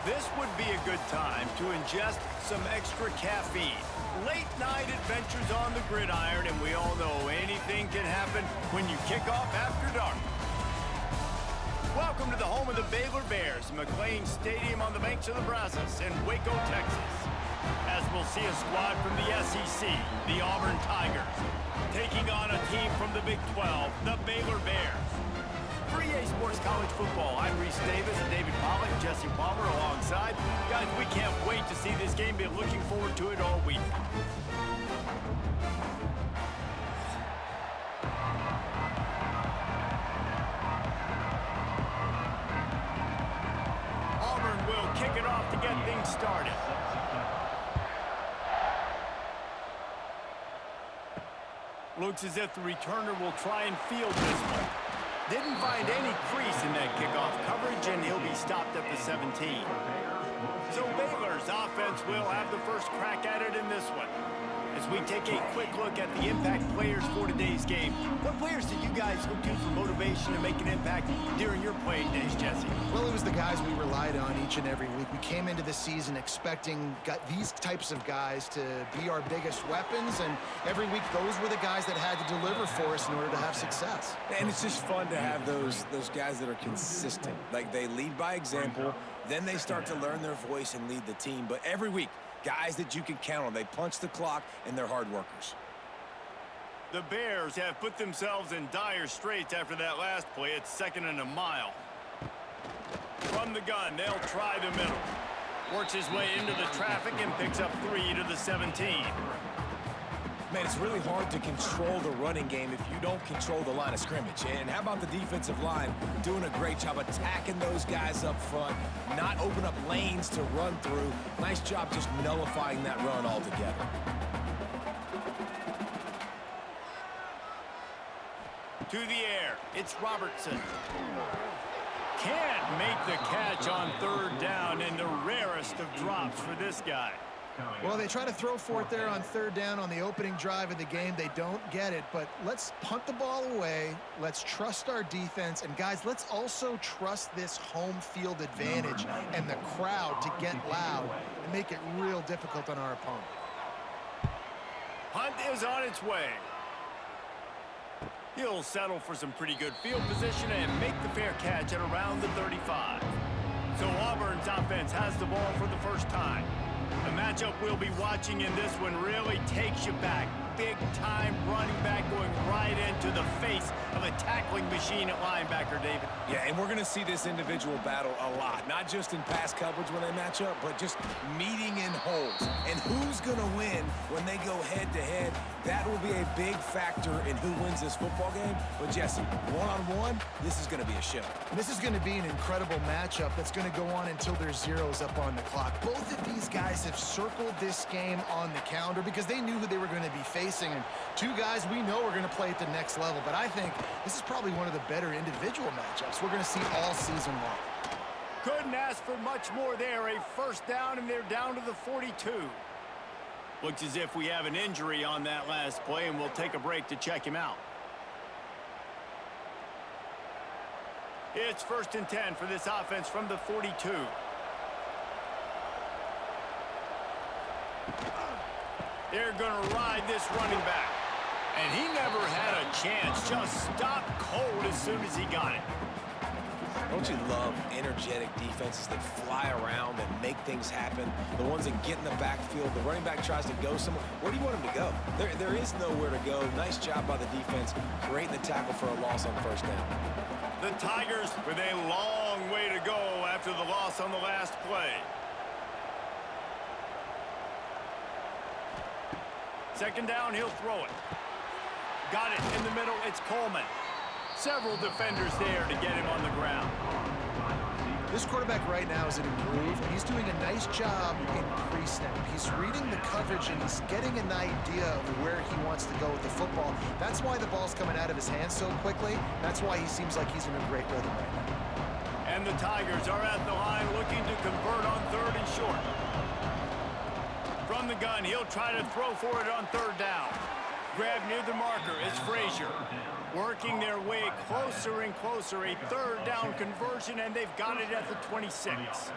This would be a good time to ingest some extra caffeine. Late night adventures on the gridiron, and we all know anything can happen when you kick off after dark. Welcome to the home of the Baylor Bears, McLean Stadium on the banks of the Brazos in Waco, Texas. As we'll see a squad from the SEC, the Auburn Tigers, taking on a team from the Big 12, the Baylor Bears. For EA Sports College Football, I'm Reese Davis and David Pollack, Jesse Palmer alongside. Guys, we can't wait to see this game. Been looking forward to it all week. Auburn will kick it off to get things started. Looks as if the returner will try and field this one. Didn't find any crease in that kickoff coverage, and he'll be stopped at the 17. So Baylor's offense will have the first crack at it in this one. As we take a quick look at the impact players for today's game, what players did you guys look to for motivation to make an impact during your playing days, Jesse? Well, it was the guys we relied on each and every week. We came into the season expecting these types of guys to be our biggest weapons, and every week those were the guys that had to deliver for us in order to have success. And it's just fun to have those guys that are consistent. Like, they lead by example, then they start to learn their voice and lead the team. But every week, guys that you can count on. They punch the clock, and they're hard workers. The Bears have put themselves in dire straits after that last play. It's 2nd and a mile. From the gun, they'll try the middle. Works his way into the traffic and picks up 3 to the 17. Man, it's really hard to control the running game if you don't control the line of scrimmage. And how about the defensive line doing a great job attacking those guys up front, not open up lanes to run through. Nice job just nullifying that run altogether. To the air, it's Robertson. Can't make the catch on 3rd down, and the rarest of drops for this guy. Well, they try to throw for it there on 3rd down on the opening drive of the game. They don't get it, but let's punt the ball away. Let's trust our defense. And, guys, let's also trust this home field advantage and the crowd to get loud and make it real difficult on our opponent. Punt is on its way. He'll settle for some pretty good field position and make the fair catch at around the 35. So Auburn's offense has the ball for the first time. The matchup we'll be watching in this one really takes you back. Big-time running back going right into the face of a tackling machine at linebacker, David. Yeah, and we're going to see this individual battle a lot. Not just in pass coverage when they match up, but just meeting in holes. And who's going to win when they go head-to-head? That will be a big factor in who wins this football game. But, Jesse, one-on-one, this is going to be a show. This is going to be an incredible matchup that's going to go on until there's zeros up on the clock. Both of these guys have circled this game on the calendar because they knew who they were going to be facing. And two guys we know are going to play at the next level. But I think this is probably one of the better individual matchups we're going to see all season long. Couldn't ask for much more there. A first down, and they're down to the 42. Looks as if we have an injury on that last play, and we'll take a break to check him out. It's 1st and 10 for this offense from the 42. They're going to ride this running back. And he never had a chance. Just stopped cold as soon as he got it. Don't you love energetic defenses that fly around and make things happen? The ones that get in the backfield, the running back tries to go somewhere. Where do you want him to go? There is nowhere to go. Nice job by the defense, creating the tackle for a loss on 1st down. The Tigers with a long way to go after the loss on the last play. 2nd down, he'll throw it. Got it in the middle, it's Coleman. Several defenders there to get him on the ground. This quarterback right now is an improved, and he's doing a nice job in pre-snap. He's reading the coverage, and he's getting an idea of where he wants to go with the football. That's why the ball's coming out of his hands so quickly. That's why he seems like he's in a great rhythm right now. And the Tigers are at the line looking to convert on 3rd and short. From the gun, he'll try to throw for it on 3rd down. Grab near the marker is Frazier. Working their way closer and closer. A 3rd down conversion, and they've got it at the 26.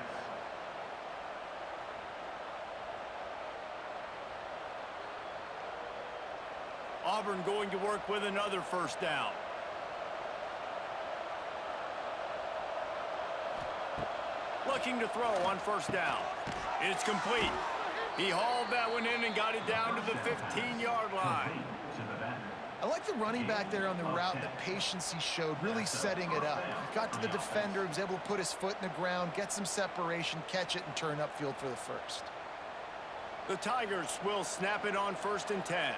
Auburn going to work with another first down. Looking to throw on first down. It's complete. He hauled that one in and got it down to the 15-yard line. I like the running back there on the route and the patience he showed, really setting it up. He got to the defender, was able to put his foot in the ground, get some separation, catch it, and turn upfield for the first. The Tigers will snap it on 1st and 10.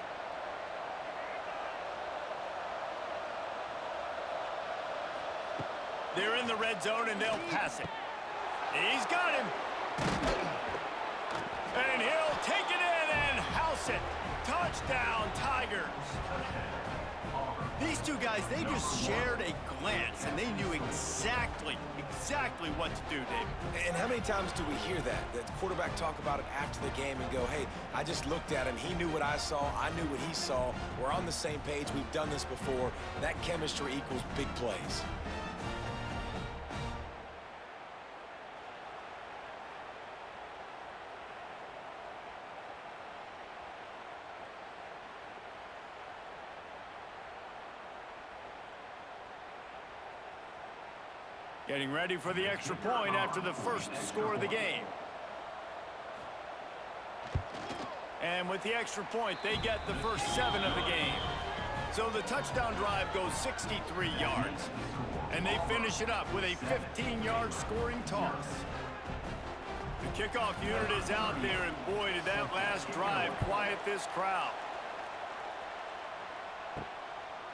They're in the red zone, and they'll pass it. He's got him. And he'll take it in and house it. Touchdown, Tigers. These two guys, they just shared a glance, and they knew exactly what to do, David. And how many times do we hear that? The quarterback talk about it after the game and go, hey, I just looked at him. He knew what I saw. I knew what he saw. We're on the same page. We've done this before. That chemistry equals big plays. Getting ready for the extra point after the first score of the game. And with the extra point, they get the first 7 of the game. So the touchdown drive goes 63 yards. And they finish it up with a 15-yard scoring toss. The kickoff unit is out there, and boy, did that last drive quiet this crowd.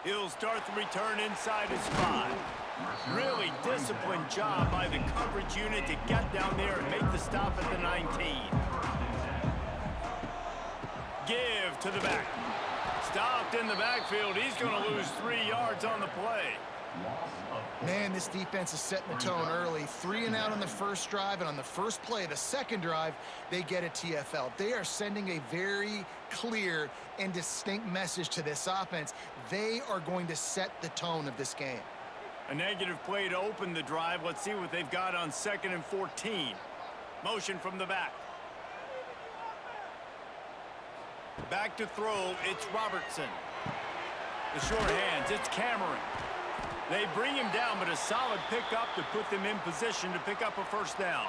He'll start the return inside his 5. Really disciplined job by the coverage unit to get down there and make the stop at the 19. Give to the back. Stopped in the backfield. He's going to lose 3 yards on the play. Man, this defense is setting the tone early. 3 and out on the first drive, and on the first play, the second drive, they get a TFL. They are sending a very clear and distinct message to this offense. They are going to set the tone of this game. A negative play to open the drive. Let's see what they've got on 2nd and 14. Motion from the back. Back to throw, it's Robertson. The short hands, it's Cameron. They bring him down, but a solid pickup to put them in position to pick up a first down.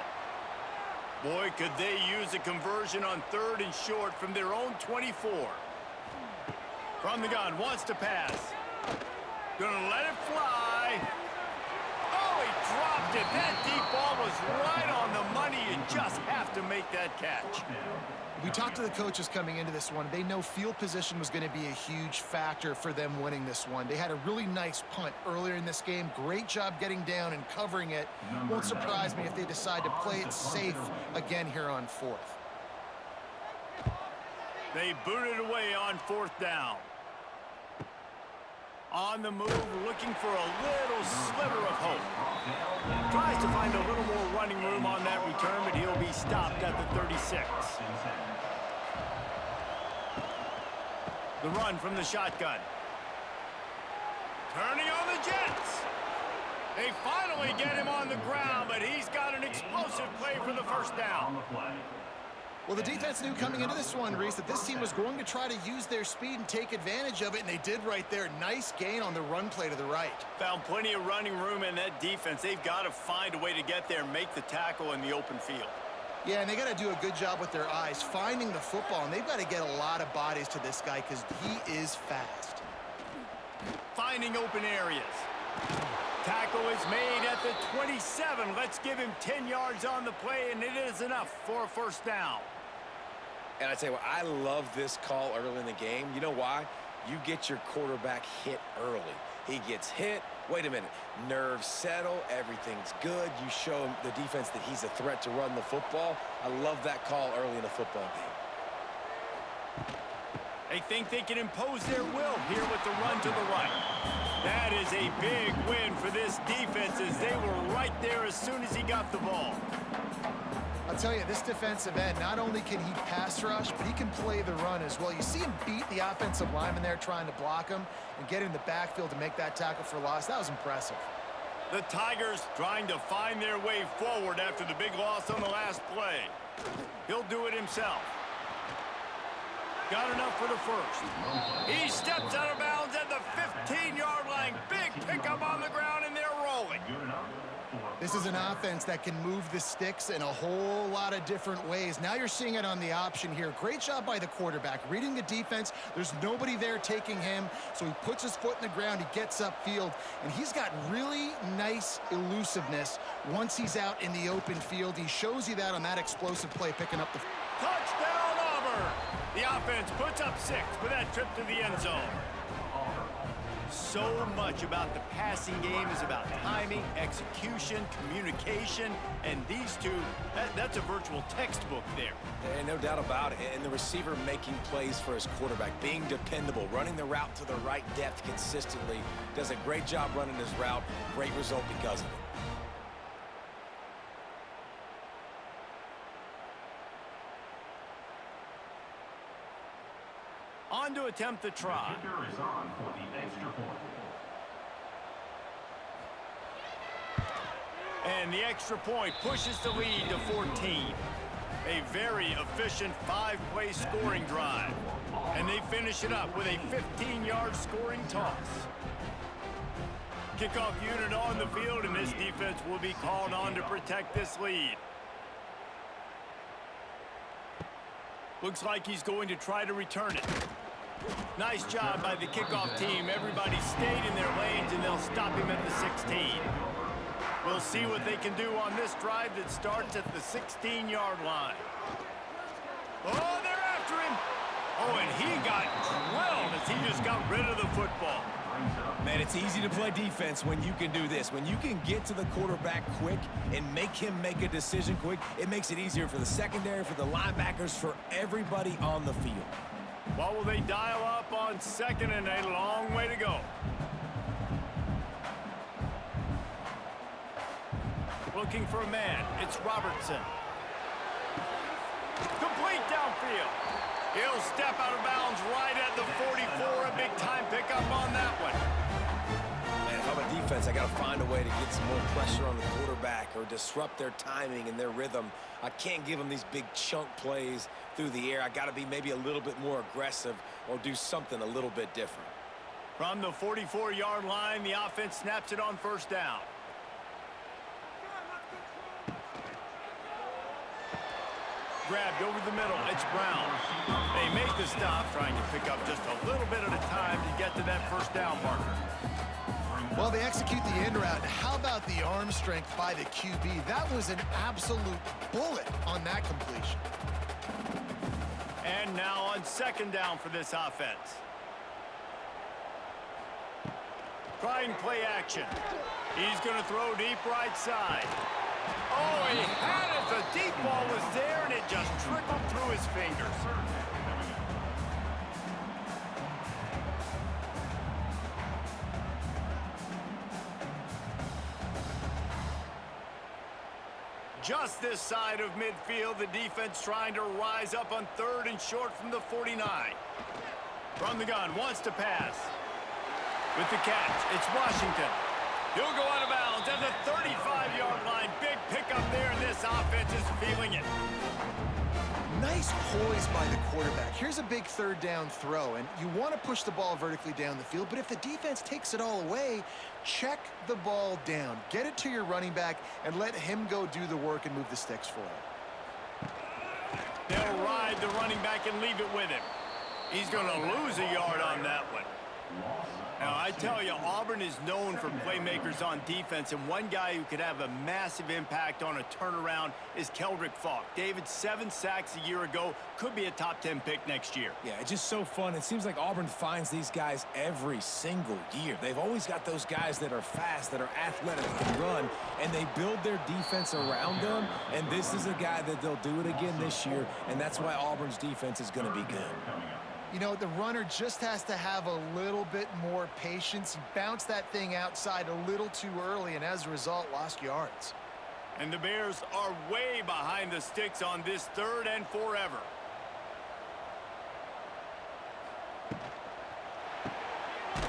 Boy, could they use a conversion on 3rd and short from their own 24. From the gun, wants to pass. Gonna let it fly. Oh, he dropped it. That deep ball was right on the money. You just have to make that catch. We talked to the coaches coming into this one. They know field position was going to be a huge factor for them winning this one. They had a really nice punt earlier in this game. Great job getting down and covering it. Won't surprise me if they decide to play it safe again here on 4th. They boot it away on 4th down. On the move, looking for a little sliver of hope. Tries to find a little more running room on that return, but he'll be stopped at the 36. The run from the shotgun. Turning on the Jets. They finally get him on the ground, but he's got an explosive play for the first down. Well, the defense knew coming into this one, Reese, that this team was going to try to use their speed and take advantage of it, and they did right there. Nice gain on the run play to the right. Found plenty of running room in that defense. They've got to find a way to get there and make the tackle in the open field. Yeah, and they got to do a good job with their eyes, finding the football, and they've got to get a lot of bodies to this guy because he is fast. Finding open areas. Tackle is made at the 27. Let's give him 10 yards on the play, and it is enough for a first down. And I tell you what, I love this call early in the game. You know why? You get your quarterback hit early. He gets hit. Wait a minute. Nerves settle. Everything's good. You show him, the defense, that he's a threat to run the football. I love that call early in a football game. They think they can impose their will here with the run to the right. That is a big win for this defense as they were right there as soon as he got the ball. I'll tell you, this defensive end, not only can he pass rush, but he can play the run as well. You see him beat the offensive lineman there trying to block him and get in the backfield to make that tackle for loss. That was impressive. The Tigers trying to find their way forward after the big loss on the last play. He'll do it himself. Got enough for the first. He steps out of bounds at the 15-yard line. Big pickup on the ground, and they're rolling. This is an offense that can move the sticks in a whole lot of different ways. Now you're seeing it on the option here. Great job by the quarterback. Reading the defense, there's nobody there taking him, so he puts his foot in the ground, he gets upfield, and he's got really nice elusiveness once he's out in the open field. He shows you that on that explosive play, picking up the... Touchdown, Auburn! The offense puts up 6 with that trip to the end zone. So much about the passing game is about timing, execution, communication, and these two, that's a virtual textbook there. And no doubt about it. And the receiver making plays for his quarterback, being dependable, running the route to the right depth consistently, does a great job running his route. Great result because of it. On to attempt the try. The kicker is on for the extra point. And the extra point pushes the lead to 14. A very efficient 5-play scoring drive. And they finish it up with a 15-yard scoring toss. Kickoff unit on the field, and this defense will be called on to protect this lead. Looks like he's going to try to return it. Nice job by the kickoff team. Everybody stayed in their lanes, and they'll stop him at the 16. We'll see what they can do on this drive that starts at the 16-yard line. Oh, they're after him. Oh, and he got drilled as he just got rid of the football. Man, it's easy to play defense when you can do this. When you can get to the quarterback quick and make him make a decision quick, it makes it easier for the secondary, for the linebackers, for everybody on the field. What will they dial up on second and a long way to go? Looking for a man. It's Robertson. Complete downfield. He'll step out of bounds right at the 44. A big-time pickup on that one. Man, if I'm a defense, I got to find a way to get some more pressure on the quarterback or disrupt their timing and their rhythm. I can't give them these big chunk plays through the air. I got to be maybe a little bit more aggressive or do something a little bit different. From the 44-yard line, the offense snaps it on first down. Grabbed over the middle. It's Brown. They make the stop, trying to pick up just a little bit at a time to get to that first down marker. Well, they execute the end route. How about the arm strength by the QB? That was an absolute bullet on that completion. And now on second down for this offense. Trying play action. He's going to throw deep right side. Oh, he had it. The deep ball was there, and it just trickled through his fingers. Just this side of midfield, the defense trying to rise up on third and short from the 49. From the gun, wants to pass. With the catch, it's Washington. He'll go out of bounds at the 35-yard line. Big pickup there, and this offense is feeling it. Nice poise by the quarterback. Here's a big third down throw, and you want to push the ball vertically down the field, but if the defense takes it all away, check the ball down. Get it to your running back and let him go do the work and move the sticks for him. They'll ride the running back and leave it with him. He's going to lose a yard on that one. Now, I tell you, Auburn is known for playmakers on defense, and one guy who could have a massive impact on a turnaround is Keldrick Falk. David, 7 sacks a year ago, could be a top 10 pick next year. Yeah, it's just so fun. It seems like Auburn finds these guys every single year. They've always got those guys that are fast, that are athletic, that can run, and they build their defense around them, and this is a guy that they'll do it again this year, and that's why Auburn's defense is going to be good. You know, the runner just has to have a little bit more patience. He bounced that thing outside a little too early, and as a result, lost yards. And the Bears are way behind the sticks on this third and forever.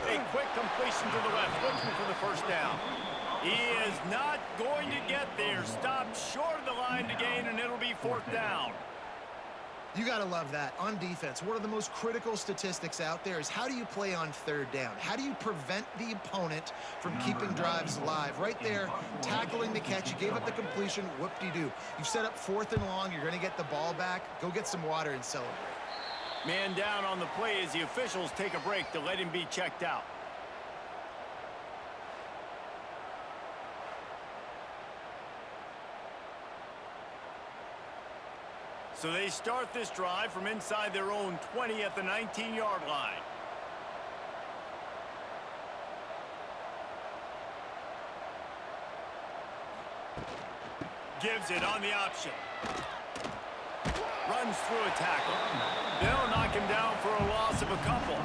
A quick completion to the left, looking for the first down. He is not going to get there. Stopped short of the line to gain, and it'll be fourth down. You got to love that. On defense, one of the most critical statistics out there is how do you play on third down? How do you prevent the opponent from keeping drives alive? Right there, tackling the catch. You gave up the completion. Whoop-de-doo. You've set up 4th and long. You're going to get the ball back. Go get some water and celebrate. Man down on the play as the officials take a break to let him be checked out. So they start this drive from inside their own 20 at the 19-yard line. Gives it on the option. Runs through a tackle. They'll knock him down for a loss of a couple.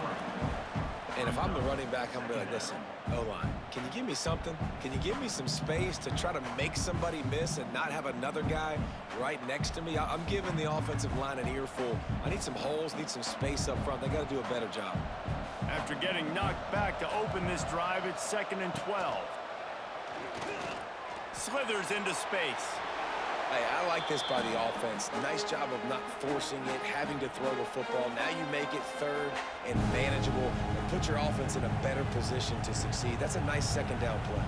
And if I'm the running back, I'm going to be like, listen, O-line, can you give me something? Can you give me some space to try to make somebody miss and not have another guy right next to me? I'm giving the offensive line an earful. I need some holes, need some space up front. They got to do a better job. After getting knocked back to open this drive, it's 2nd and 12. Slithers into space. Hey, I like this by the offense. Nice job of not forcing it, having to throw the football. Now you make it 3rd and manageable and put your offense in a better position to succeed. That's a nice 2nd down play.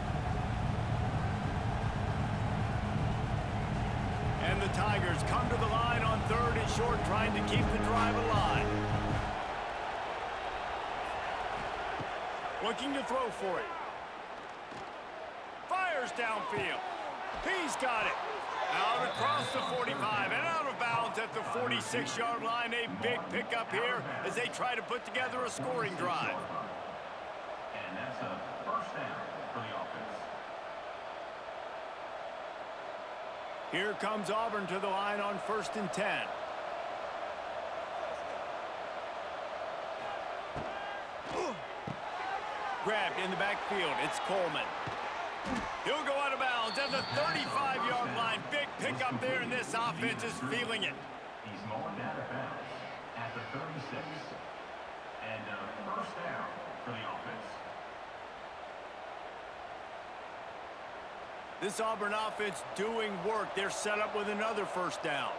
And the Tigers come to the line on 3rd and short, trying to keep the drive alive. Looking to throw for it. Fires downfield. He's got it. Out across the 45 and out of bounds at the 46-yard line. A big pickup here as they try to put together a scoring drive. And that's a first down for the offense. Here comes Auburn to the line on 1st and 10. Grabbed in the backfield. It's Coleman. He'll go out of bounds at the 35-yard line. Big pickup there, and this offense is feeling it. He's mowing down a bounds at the 36. And first down for the offense. This Auburn offense doing work. They're set up with another first down.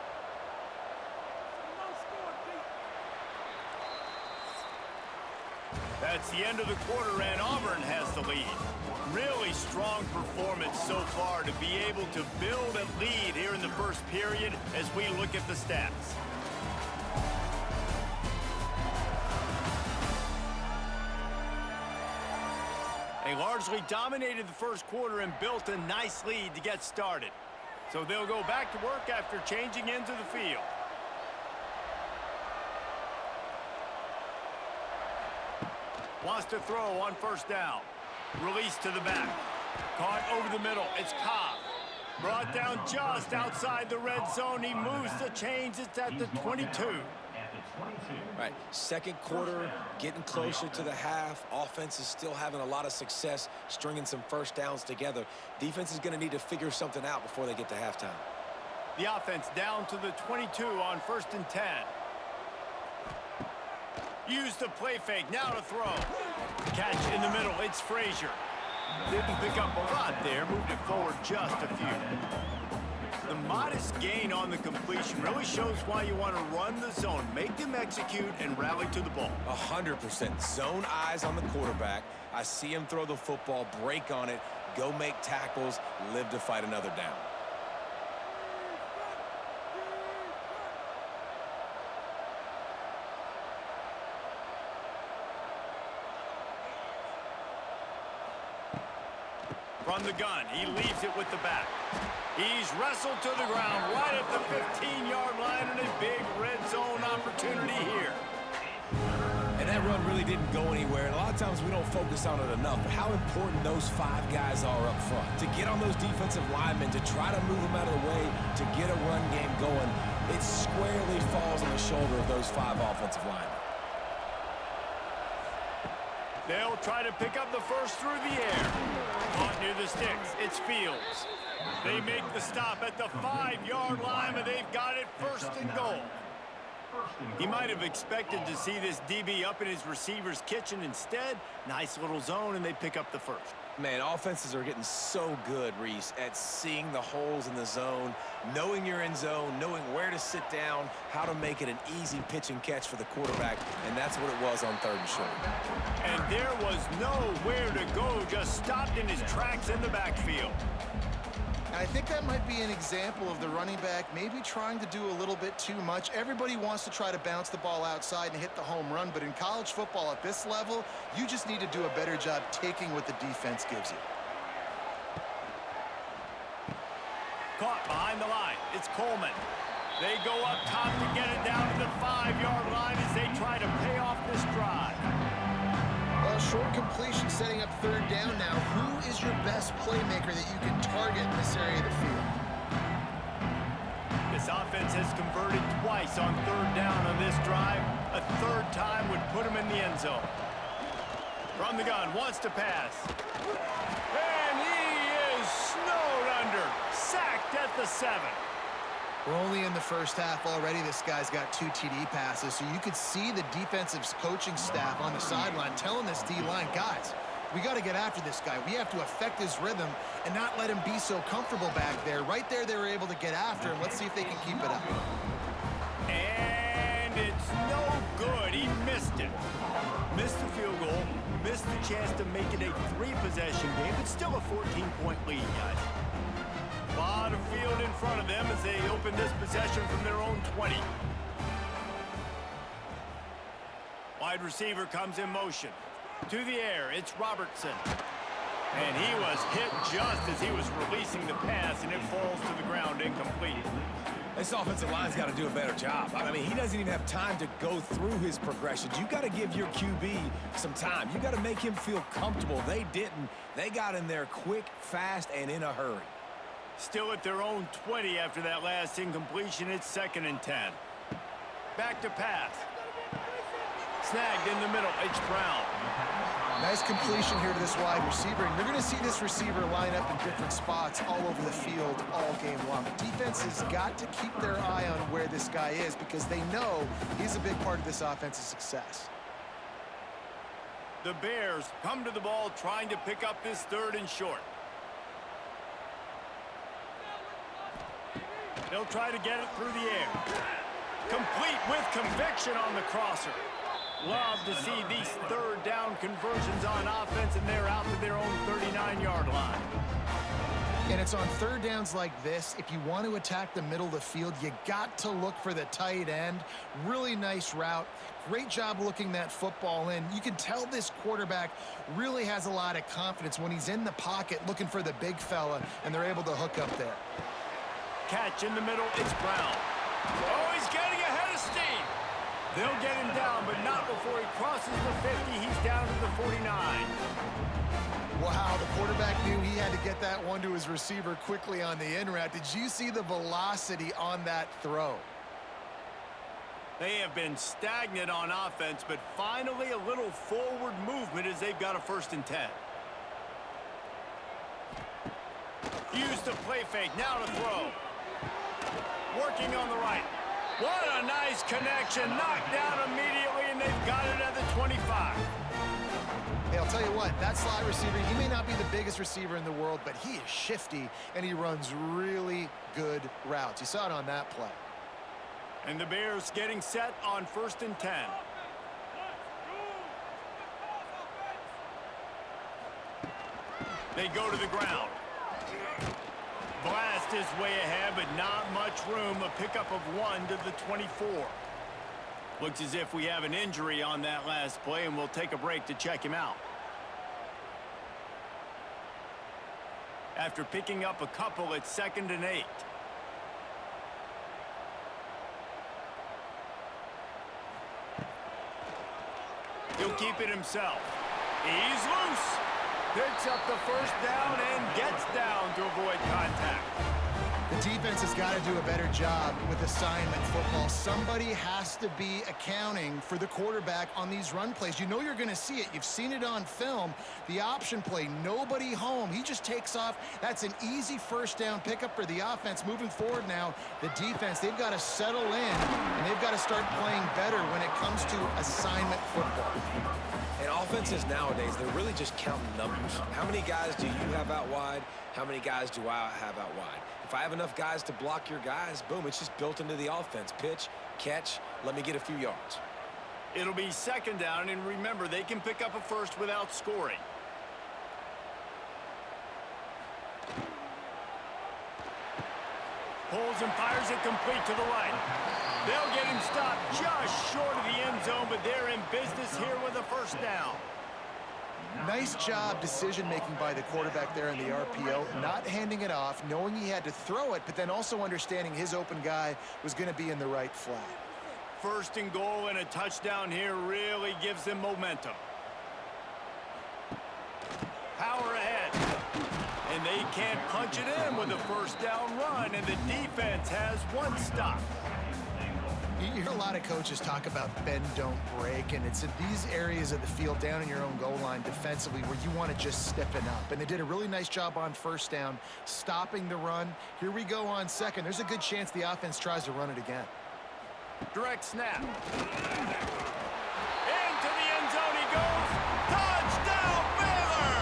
That's the end of the quarter, and Auburn has the lead. Really strong performance so far to be able to build a lead here in the first period as we look at the stats. They largely dominated the first quarter and built a nice lead to get started. So they'll go back to work after changing into the field. Wants to throw on first down. Release to the back. Caught over the middle. It's Cobb. Brought down just outside the red zone. He moves the chains. It's at the 22. Right, 2nd quarter, getting closer to the half. Offense is still having a lot of success stringing some first downs together. Defense is going to need to figure something out before they get to halftime. The offense down to the 22 on 1st and 10. Use the play fake, now to throw. Catch in the middle, it's Frazier. Didn't pick up a lot there, moved it forward just a few. The modest gain on the completion really shows why you want to run the zone, make them execute, and rally to the ball. 100%. Zone eyes on the quarterback. I see him throw the football, break on it, go make tackles, live to fight another down. From the gun, he leaves it with the back. He's wrestled to the ground right at the 15-yard line, and a big red zone opportunity here. And that run really didn't go anywhere, and a lot of times we don't focus on it enough, but how important those 5 guys are up front. To get on those defensive linemen, to try to move them out of the way, to get a run game going, it squarely falls on the shoulder of those 5 offensive linemen. They'll try to pick up the first through the air. Caught near the sticks. It's Fields. They make the stop at the 5-yard line, and they've got it 1st and goal. He might have expected to see this DB up in his receiver's kitchen. Instead, nice little zone, and they pick up the first. Man, offenses are getting so good, Reese, at seeing the holes in the zone, knowing you're in zone, knowing where to sit down, how to make it an easy pitch and catch for the quarterback, and that's what it was on 3rd and short. And there was nowhere to go, just stopped in his tracks in the backfield. And I think that might be an example of the running back maybe trying to do a little bit too much. Everybody wants to try to bounce the ball outside and hit the home run, but in college football at this level, you just need to do a better job taking what the defense gives you. Caught behind the line. It's Coleman. They go up top to get it down to the 5-yard line as they try to pay off this drive. Well, short completion setting up 3rd down now. Who is your best playmaker that you can target in this area of the field? This offense has converted twice on 3rd down on this drive. A 3rd time would put him in the end zone. From the gun, wants to pass. And he is snowed under. Sacked at the 7. We're only in the first half already. This guy's got 2 TD passes, so you could see the defensive coaching staff on the sideline telling this D-line, guys, we got to get after this guy. We have to affect his rhythm and not let him be so comfortable back there. Right there, they were able to get after him. Let's see if they can keep it up. And it's no good. He missed it. Missed the field goal. Missed the chance to make it a 3-possession game. It's still a 14-point lead, guys. A lot of field in front of them as they open this possession from their own 20. Wide receiver comes in motion. To the air, it's Robertson. And he was hit just as he was releasing the pass, and it falls to the ground incomplete. This offensive line's got to do a better job. I mean, he doesn't even have time to go through his progressions. You got to give your QB some time. You got to make him feel comfortable. They didn't. They got in there quick, fast, and in a hurry. Still at their own 20 after that last incompletion. It's 2nd and 10. Back to pass. Snagged in the middle. It's Brown. Nice completion here to this wide receiver. And you're going to see this receiver line up in different spots all over the field all game long. The defense has got to keep their eye on where this guy is because they know he's a big part of this offense's success. The Bears come to the ball trying to pick up this 3rd and short. They'll try to get it through the air. Complete with conviction on the crosser. Love to see these 3rd down conversions on offense, and they're out to their own 39-yard line. And it's on 3rd downs like this. If you want to attack the middle of the field, you got to look for the tight end. Really nice route. Great job looking that football in. You can tell this quarterback really has a lot of confidence when he's in the pocket looking for the big fella, and they're able to hook up there. Catch in the middle, it's Brown. Oh, he's getting ahead of steam. They'll get him down, but not before he crosses the 50. He's down to the 49. Wow, the quarterback knew he had to get that one to his receiver quickly on the in route. Did you see the velocity on that throw? They have been stagnant on offense, but finally a little forward movement as they've got a 1st and 10. Use the play fake, now to throw. Working on the right. What a nice connection. Knocked down immediately, and they've got it at the 25. Hey, I'll tell you what, that slot receiver, he may not be the biggest receiver in the world, but he is shifty, and he runs really good routes. You saw it on that play. And the Bears getting set on 1st and 10. They go to the ground. Blast is way ahead, but not much room. A pickup of 1 to the 24. Looks as if we have an injury on that last play, and we'll take a break to check him out. After picking up a couple, it's 2nd and 8. He'll keep it himself. He's loose. Picks up the 1st down and gets down to avoid contact. The defense has got to do a better job with assignment football. Somebody has to be accounting for the quarterback on these run plays. You know you're going to see it. You've seen it on film. The option play, nobody home. He just takes off. That's an easy 1st down pickup for the offense. Moving forward now, the defense, they've got to settle in, and they've got to start playing better when it comes to assignment football. And offenses nowadays, they're really just counting numbers. How many guys do you have out wide? How many guys do I have out wide? If I have enough guys to block your guys, boom, it's just built into the offense. Pitch, catch, let me get a few yards. It'll be second down, and remember, they can pick up a first without scoring. Pulls and fires it complete to the right. They'll get him stopped just short of the end zone, but they're in business here with a first down. Nice job decision-making by the quarterback there in the RPO, not handing it off, knowing he had to throw it, but then also understanding his open guy was going to be in the right flat. First and goal and a touchdown here really gives them momentum. Power ahead. And they can't punch it in with a first down run, and the defense has one stop. You hear a lot of coaches talk about bend, don't break, and it's in these areas of the field down in your own goal line defensively where you want to just stiffen up. And they did a really nice job on first down, stopping the run. Here we go on second. There's a good chance the offense tries to run it again. Direct snap. Into the end zone he goes. Touchdown, Baylor!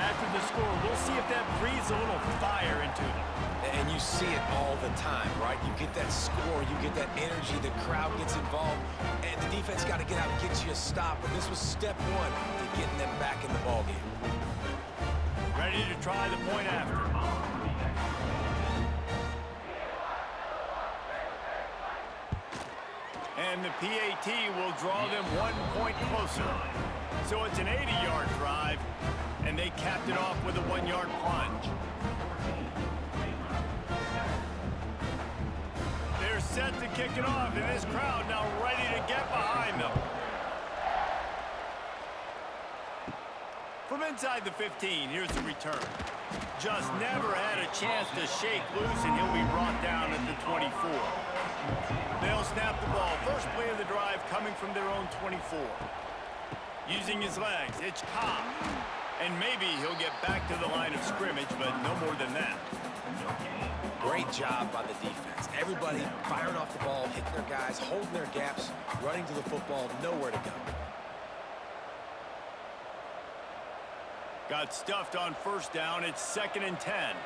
After the score, we'll see if that breathes a little fire into them. And you see it all the time, right? You get that score, you get that energy, the crowd gets involved, and the defense got to get out and get you a stop. But this was step one to getting them back in the ballgame. Ready to try the point after. And the PAT will draw them 1 point closer. So it's an 80-yard drive, and they capped it off with a 1-yard plunge. They're set to kick it off, and this crowd now ready to get behind them. From inside the 15, here's the return. Just never had a chance to shake loose, and he'll be brought down at the 24. They'll snap the ball. First play of the drive coming from their own 24. Using his legs, it's Cobb. And maybe he'll get back to the line of scrimmage, but no more than that. Great job by the defense. Everybody firing off the ball, hitting their guys, holding their gaps, running to the football, nowhere to go. Got stuffed on first down. It's 2nd and 10.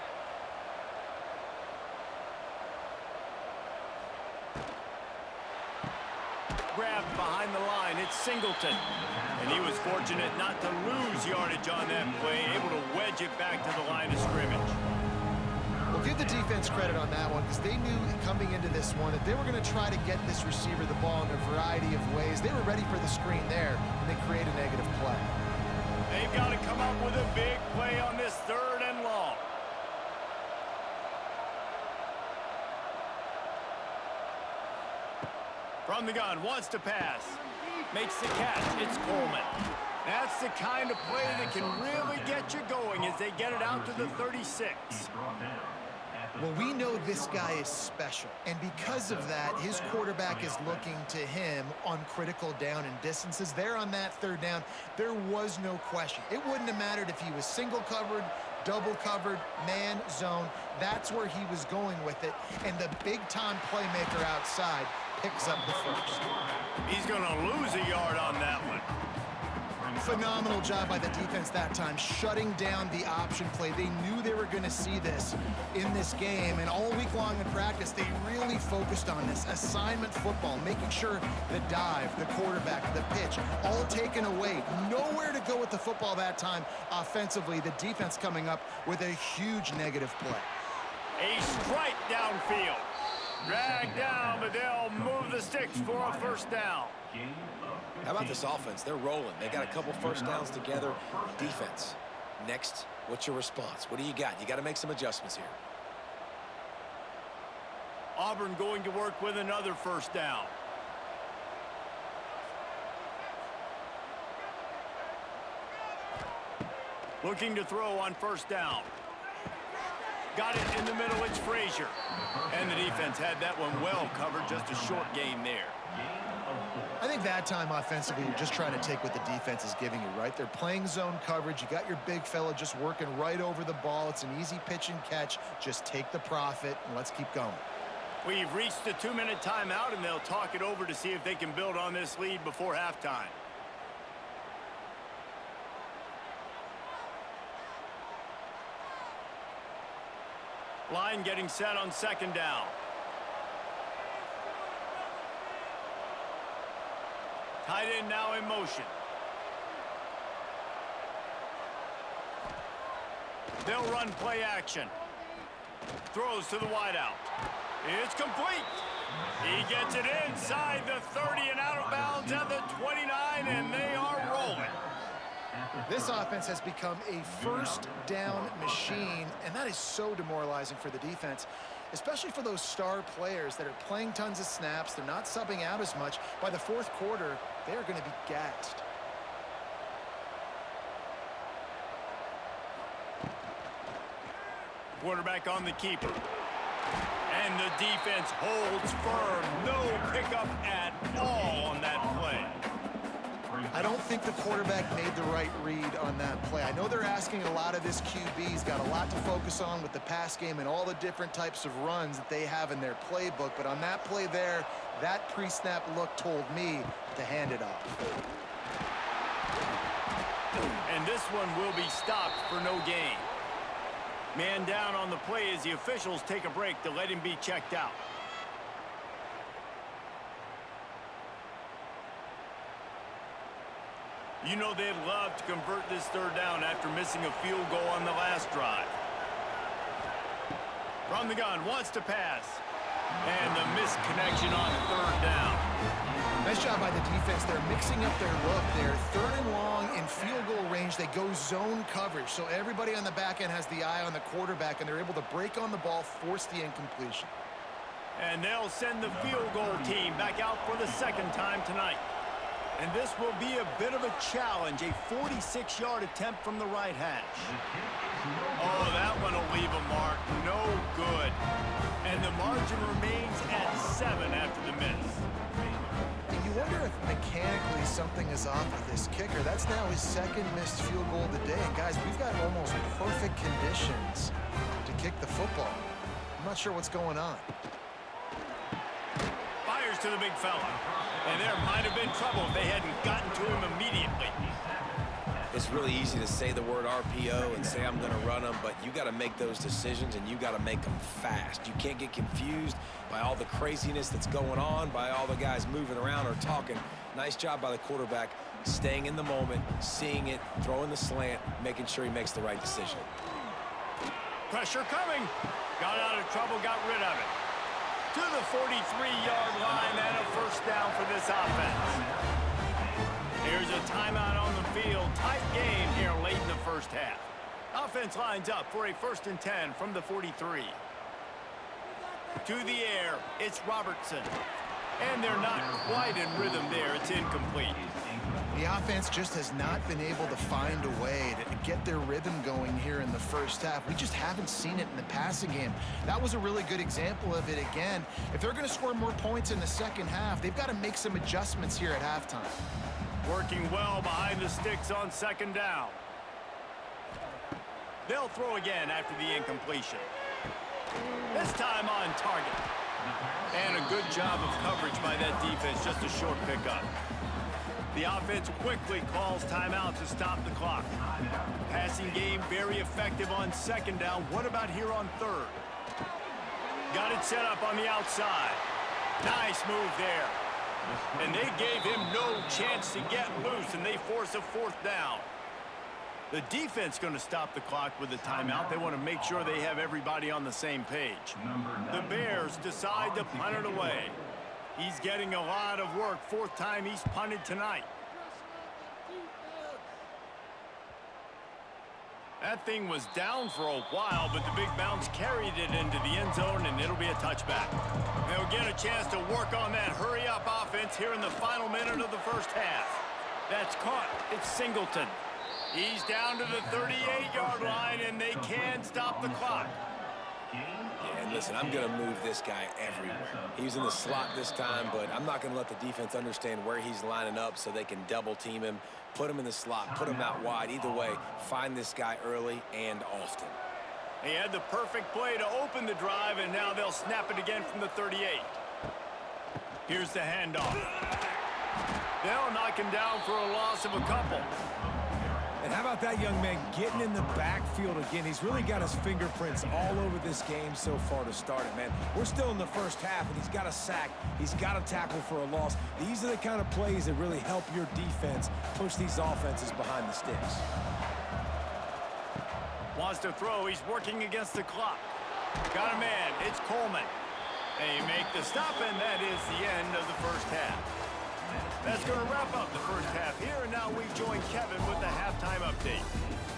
Grabbed behind the line. It's Singleton. And he was fortunate not to lose yardage on that play, able to wedge it back to the line of scrimmage. Well, give the defense credit on that one because they knew coming into this one that they were going to try to get this receiver the ball in a variety of ways. They were ready for the screen there, and they create a negative play. They've got to come up with a big play on this 3rd and long. From the gun, wants to pass. Makes the catch. It's Coleman. That's the kind of play that can really get you going as they get it out to the 36. Well, we know this guy is special, and because of that, his quarterback is looking to him on critical down and distances. There on that 3rd down, there was no question. It wouldn't have mattered if he was single covered, double covered, man, zone. That's where he was going with it, and the big-time playmaker outside picks up the first. He's going to lose a yard on that one. Phenomenal job by the defense that time, shutting down the option play. They knew they were going to see this in this game, and all week long in practice, they really focused on this assignment football, making sure the dive, the quarterback, the pitch, all taken away. Nowhere to go with the football that time offensively. The defense coming up with a huge negative play. A strike downfield. Dragged down, but they'll move the sticks for a first down. How about this offense? They're rolling. They got a couple first downs together. Defense. Next, what's your response? What do you got? You got to make some adjustments here. Auburn going to work with another first down. Looking to throw on first down. Got it in the middle, it's Frazier. And the defense had that one well covered, just a short gain there. I think that time offensively, you're just trying to take what the defense is giving you, right? They're playing zone coverage. You got your big fella just working right over the ball. It's an easy pitch and catch. Just take the profit, and let's keep going. We've reached the 2-minute timeout, and they'll talk it over to see if they can build on this lead before halftime. Line getting set on second down. Tight end now in motion. They'll run play action. Throws to the wideout. It's complete. He gets it inside the 30 and out of bounds at the 29, and they are rolling. This offense has become a first down machine, and that is so demoralizing for the defense, especially for those star players that are playing tons of snaps. They're not subbing out as much. By the fourth quarter, they are going to be gassed. Quarterback on the keeper. And the defense holds firm. No pickup at all on that play. I don't think the quarterback made the right read on that play. I know they're asking a lot of this QB. He's got a lot to focus on with the pass game and all the different types of runs that they have in their playbook. But on that play there, that pre-snap look told me to hand it off. And this one will be stopped for no gain. Man down on the play as the officials take a break to let him be checked out. You know they'd love to convert this third down after missing a field goal on the last drive. From the gun, wants to pass. And the missed connection on third down. Nice job by the defense. They're mixing up their look there. Third and long in field goal range. They go zone coverage. So everybody on the back end has the eye on the quarterback, and they're able to break on the ball, force the incompletion. And they'll send the field goal team back out for the second time tonight. And this will be a bit of a challenge, a 46-yard attempt from the right hash. Oh, that one will leave a mark. No good. And the margin remains at 7 after the miss. And you wonder if mechanically something is off with this kicker. That's now his second missed field goal of the day. And guys, we've got almost perfect conditions to kick the football. I'm not sure what's going on. Fires to the big fella. And there might have been trouble if they hadn't gotten to him immediately. It's really easy to say the word RPO and say I'm going to run them, but you got to make those decisions, and you got to make them fast. You can't get confused by all the craziness that's going on, by all the guys moving around or talking. Nice job by the quarterback, staying in the moment, seeing it, throwing the slant, making sure he makes the right decision. Pressure coming. Got out of trouble, got rid of it. To the 43-yard line and a first down for this offense. Here's a timeout on the field. Tight game here late in the first half. Offense lines up for a 1st and 10 from the 43. To the air, it's Robertson. And they're not quite in rhythm there. It's incomplete. The offense just has not been able to find a way to get their rhythm going here in the first half. We just haven't seen it in the passing game. That was a really good example of it again. If they're going to score more points in the second half, they've got to make some adjustments here at halftime. Working well behind the sticks on second down. They'll throw again after the incompletion. This time on target. And a good job of coverage by that defense, just a short pickup. The offense quickly calls timeout to stop the clock. Passing game very effective on second down. What about here on third? Got it set up on the outside. Nice move there. And they gave him no chance to get loose, and they force a 4th down. The defense going to stop the clock with a timeout. They want to make sure they have everybody on the same page. The Bears decide to punt it away. He's getting a lot of work. 4th time he's punted tonight. That thing was down for a while, but the big bounce carried it into the end zone, and it'll be a touchback. They'll get a chance to work on that hurry-up offense here in the final minute of the first half. That's caught. It's Singleton. He's down to the 38-yard line, and they can stop the clock. Yeah, and listen, I'm going to move this guy everywhere. He's in the slot this time, but I'm not going to let the defense understand where he's lining up so they can double-team him, put him in the slot, put him out wide. Either way, find this guy early and often. He had the perfect play to open the drive, and now they'll snap it again from the 38. Here's the handoff. They'll knock him down for a loss of a couple. And how about that young man getting in the backfield again? He's really got his fingerprints all over this game so far to start it, man. We're still in the first half, and he's got a sack. He's got a tackle for a loss. These are the kind of plays that really help your defense push these offenses behind the sticks. Wants to throw. He's working against the clock. Got a man. It's Coleman. They make the stop, and that is the end of the first half. That's going to wrap up the first half here, and now we join Kevin with the halftime update.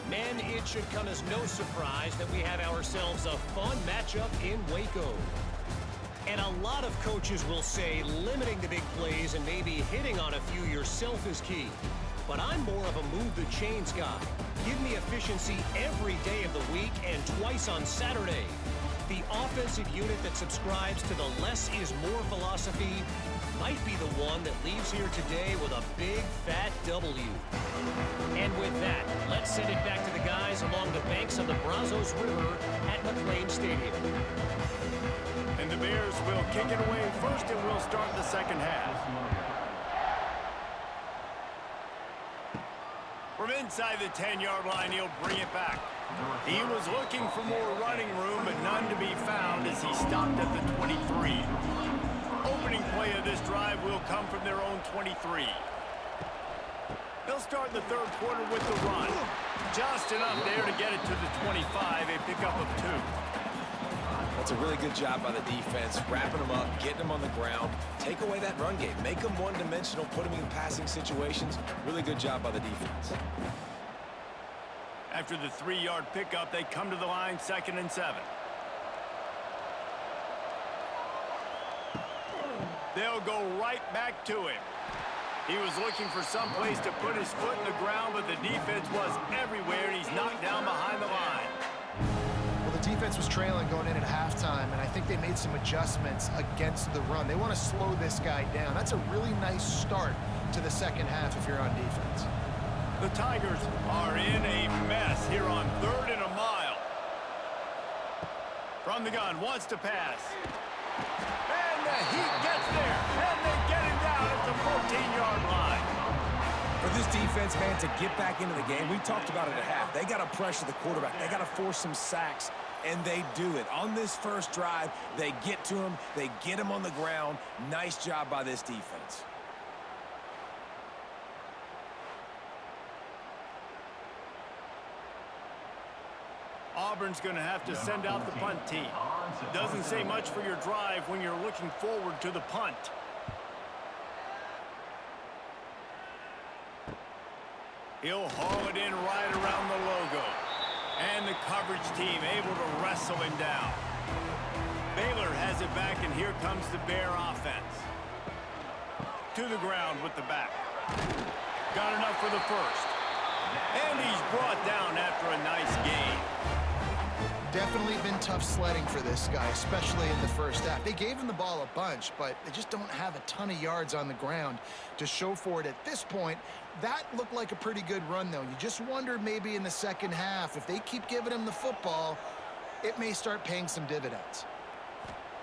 Men, it should come as no surprise that we have ourselves a fun matchup in Waco. And a lot of coaches will say limiting the big plays and maybe hitting on a few yourself is key. But I'm more of a move the chains guy. Give me efficiency every day of the week and twice on Saturday. The offensive unit that subscribes to the less is more philosophy might be the one that leaves here today with a big fat W. And with that, let's send it back to the guys along the banks of the Brazos River at McLean Stadium. And the Bears will kick it away first, and we'll start the second half. From inside the 10-yard line, he'll bring it back. He was looking for more running room, but none to be found as he stopped at the 23. Opening play of this drive will come from their own 23. They'll start the third quarter with the run. Just enough there to get it to the 25, a pickup of 2. That's a really good job by the defense, wrapping them up, getting them on the ground, take away that run game, make them one-dimensional, put them in passing situations. Really good job by the defense. After the 3-yard pickup, they come to the line, 2nd and 7. They'll go right back to him. He was looking for some place to put his foot in the ground, but the defense was everywhere, and he's knocked down behind the line. Well, the defense was trailing going in at halftime, and I think they made some adjustments against the run. They want to slow this guy down. That's a really nice start to the second half if you're on defense. The Tigers are in a mess here on 3rd and a mile. From the gun, wants to pass. And the Heat gets there, and they get him down at the 14-yard line. For this defense, man, to get back into the game, we talked about it at half. They got to pressure the quarterback. They got to force some sacks, and they do it. On this first drive, they get to him. They get him on the ground. Nice job by this defense. Auburn's going to have to send out the punt team. Doesn't say much for your drive when you're looking forward to the punt. He'll haul it in right around the logo. And the coverage team able to wrestle him down. Baylor has it back, and here comes the Bear offense. To the ground with the back. Got enough for the first. And he's brought down after a nice gain. Definitely been tough sledding for this guy, especially in the first half. They gave him the ball a bunch, but they just don't have a ton of yards on the ground to show for it at this point. That looked like a pretty good run, though. You just wonder maybe in the second half, if they keep giving him the football, it may start paying some dividends.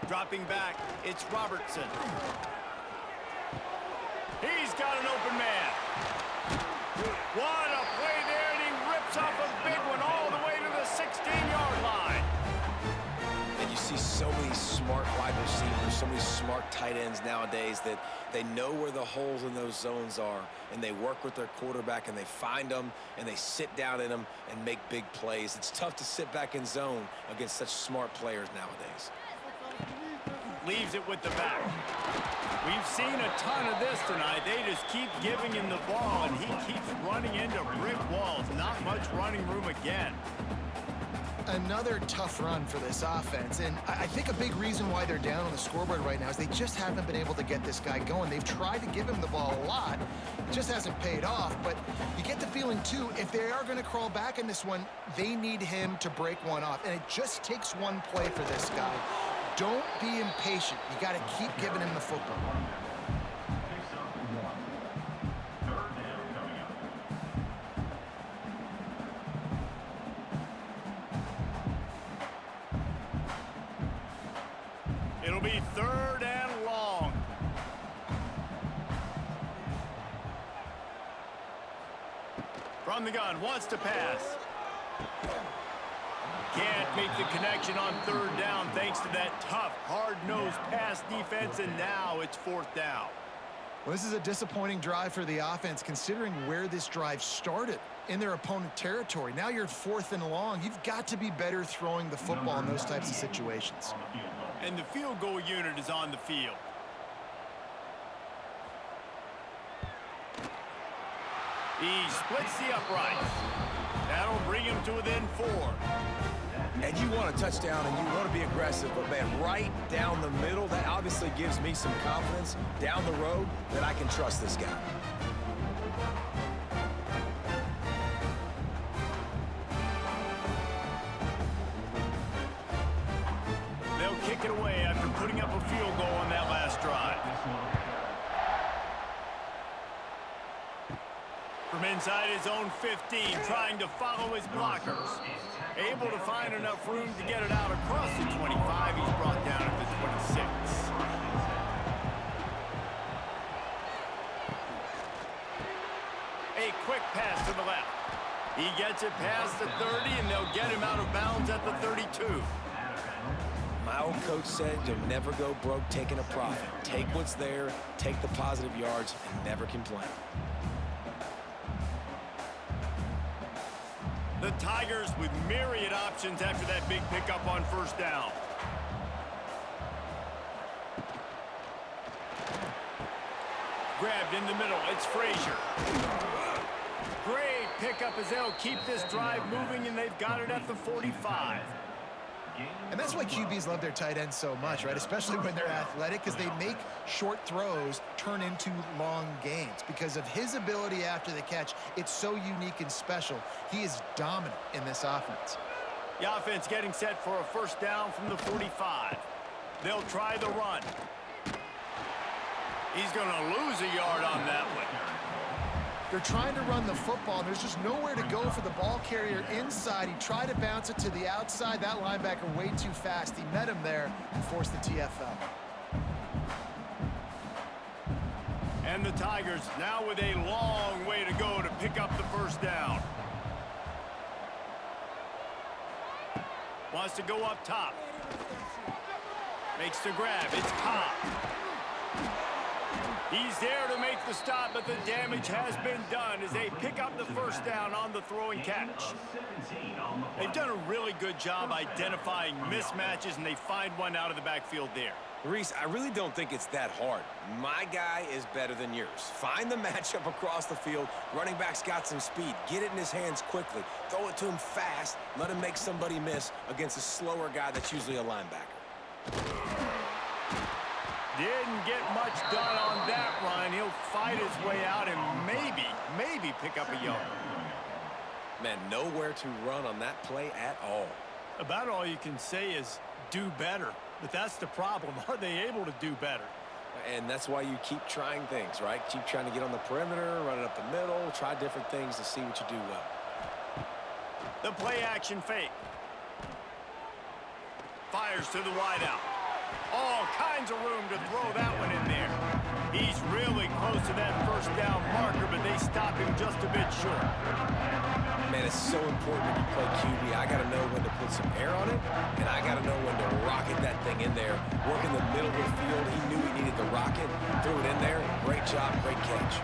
Dropping back, it's Robertson. He's got an open man. What a play there, and he rips off a big one all the way to the 16-yard line. And you see so many smart wide receivers, so many smart tight ends nowadays that they know where the holes in those zones are, and they work with their quarterback, and they find them, and they sit down in them and make big plays. It's tough to sit back in zone against such smart players nowadays. Leaves it with the back. We've seen a ton of this tonight. They just keep giving him the ball, and he keeps running into brick walls. Not much running room again. Another tough run for this offense, and I think a big reason why they're down on the scoreboard right now is they just haven't been able to get this guy going. They've tried to give him the ball a lot. It just hasn't paid off, but you get the feeling, too, if they are going to crawl back in this one, they need him to break one off, and it just takes one play for this guy. Don't be impatient. You got to keep giving him the football. It'll be 3rd and long. From the gun, wants to pass. Can't make the connection on 3rd down thanks to that tough, hard-nosed pass defense, and now it's 4th down. Well, this is a disappointing drive for the offense considering where this drive started in their opponent territory. Now you're 4th and long. You've got to be better throwing the football in those types of situations. And the field goal unit is on the field. He splits the uprights. That'll bring him to within 4. And you want a touchdown and you want to be aggressive, but man, right down the middle, that obviously gives me some confidence down the road that I can trust this guy. They'll kick it away after putting up a field goal on that last drive. From inside his own 15, trying to follow his blockers. Able to find enough room to get it out across the 25. He's brought down at the 26. A quick pass to the left. He gets it past the 30, and they'll get him out of bounds at the 32. My old coach said you'll never go broke taking a profit. Take what's there, take the positive yards, and never complain. The Tigers with myriad options after that big pickup on 1st down. Grabbed in the middle. It's Frazier. Great pickup as they'll keep this drive moving, and they've got it at the 45. And that's why QBs love their tight ends so much, right? Especially when they're athletic, because they make short throws turn into long gains. Because of his ability after the catch, it's so unique and special. He is dominant in this offense. The offense getting set for a 1st down from the 45. They'll try the run. He's going to lose a yard on that one. They're trying to run the football, and there's just nowhere to go for the ball carrier inside. He tried to bounce it to the outside. That linebacker way too fast. He met him there and forced the TFL. And the Tigers now with a long way to go to pick up the 1st down. Wants to go up top. Makes the grab. It's Cobb. He's there to make the stop, but the damage has been done as they pick up the 1st down on the throw and catch. They've done a really good job identifying mismatches, and they find one out of the backfield there. Reese, I really don't think it's that hard. My guy is better than yours. Find the matchup across the field. Running back's got some speed. Get it in his hands quickly. Throw it to him fast. Let him make somebody miss against a slower guy that's usually a linebacker. Didn't get much done on that run. He'll fight his way out and maybe pick up a yard. Man, nowhere to run on that play at all. About all you can say is do better. But that's the problem. Are they able to do better? And that's why you keep trying things, right? Keep trying to get on the perimeter, run it up the middle, try different things to see what you do well. The play action fake. Fires to the wideout. All kinds of room to throw that one in there. He's really close to that 1st down marker, but they stop him just a bit short. Man, it's so important when you play QB. I got to know when to put some air on it, and I got to know when to rocket that thing in there. Work in the middle of the field. He knew he needed the rocket. Threw it in there. Great job, great catch.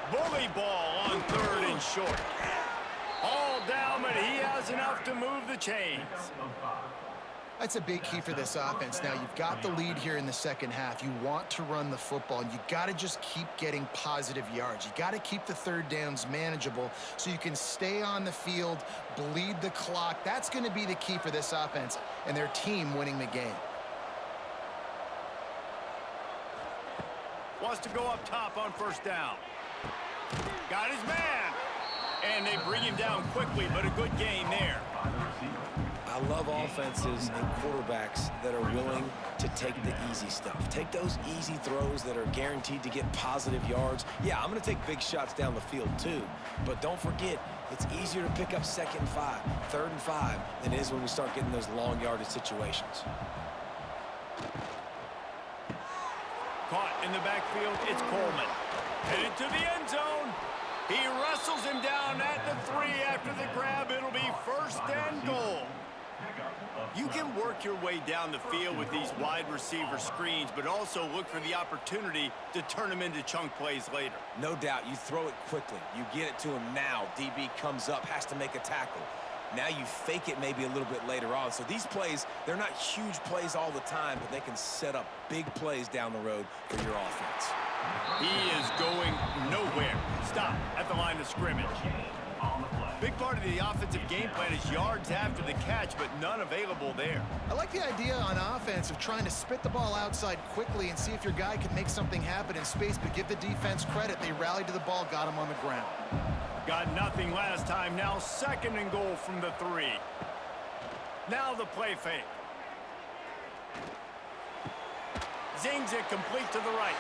Bully ball on 3rd and short. All down, but he has enough to move the chains. That's a big key for this offense. Now, you've got the lead here in the 2nd half. You want to run the football, and you got to just keep getting positive yards. You got to keep the 3rd downs manageable so you can stay on the field, bleed the clock. That's going to be the key for this offense and their team winning the game. Wants to go up top on 1st down. Got his man. And they bring him down quickly, but a good gain there. I love offenses and quarterbacks that are willing to take the easy stuff. Take those easy throws that are guaranteed to get positive yards. Yeah, I'm going to take big shots down the field too, but don't forget, It's easier to pick up 2nd and 5, 3rd and 5 than it is when we start getting those long yardage situations. Caught in the backfield, it's Coleman. Headed to the end zone. He wrestles him down at the 3 after the grab. It'll be 1st and goal. You can work your way down the field with these wide receiver screens, but also look for the opportunity to turn them into chunk plays later. No doubt, you throw it quickly. You get it to him now. DB comes up, has to make a tackle. Now you fake it maybe a little bit later on. So these plays, they're not huge plays all the time, but they can set up big plays down the road for your offense. He is going nowhere. Stop at the line of scrimmage. Big part of the offensive game plan is yards after the catch, but none available there. I like the idea on offense of trying to spit the ball outside quickly and see if your guy can make something happen in space, but give the defense credit. They rallied to the ball, got him on the ground. Got nothing last time. Now 2nd and goal from the 3. Now the play fake. Zings it complete to the right.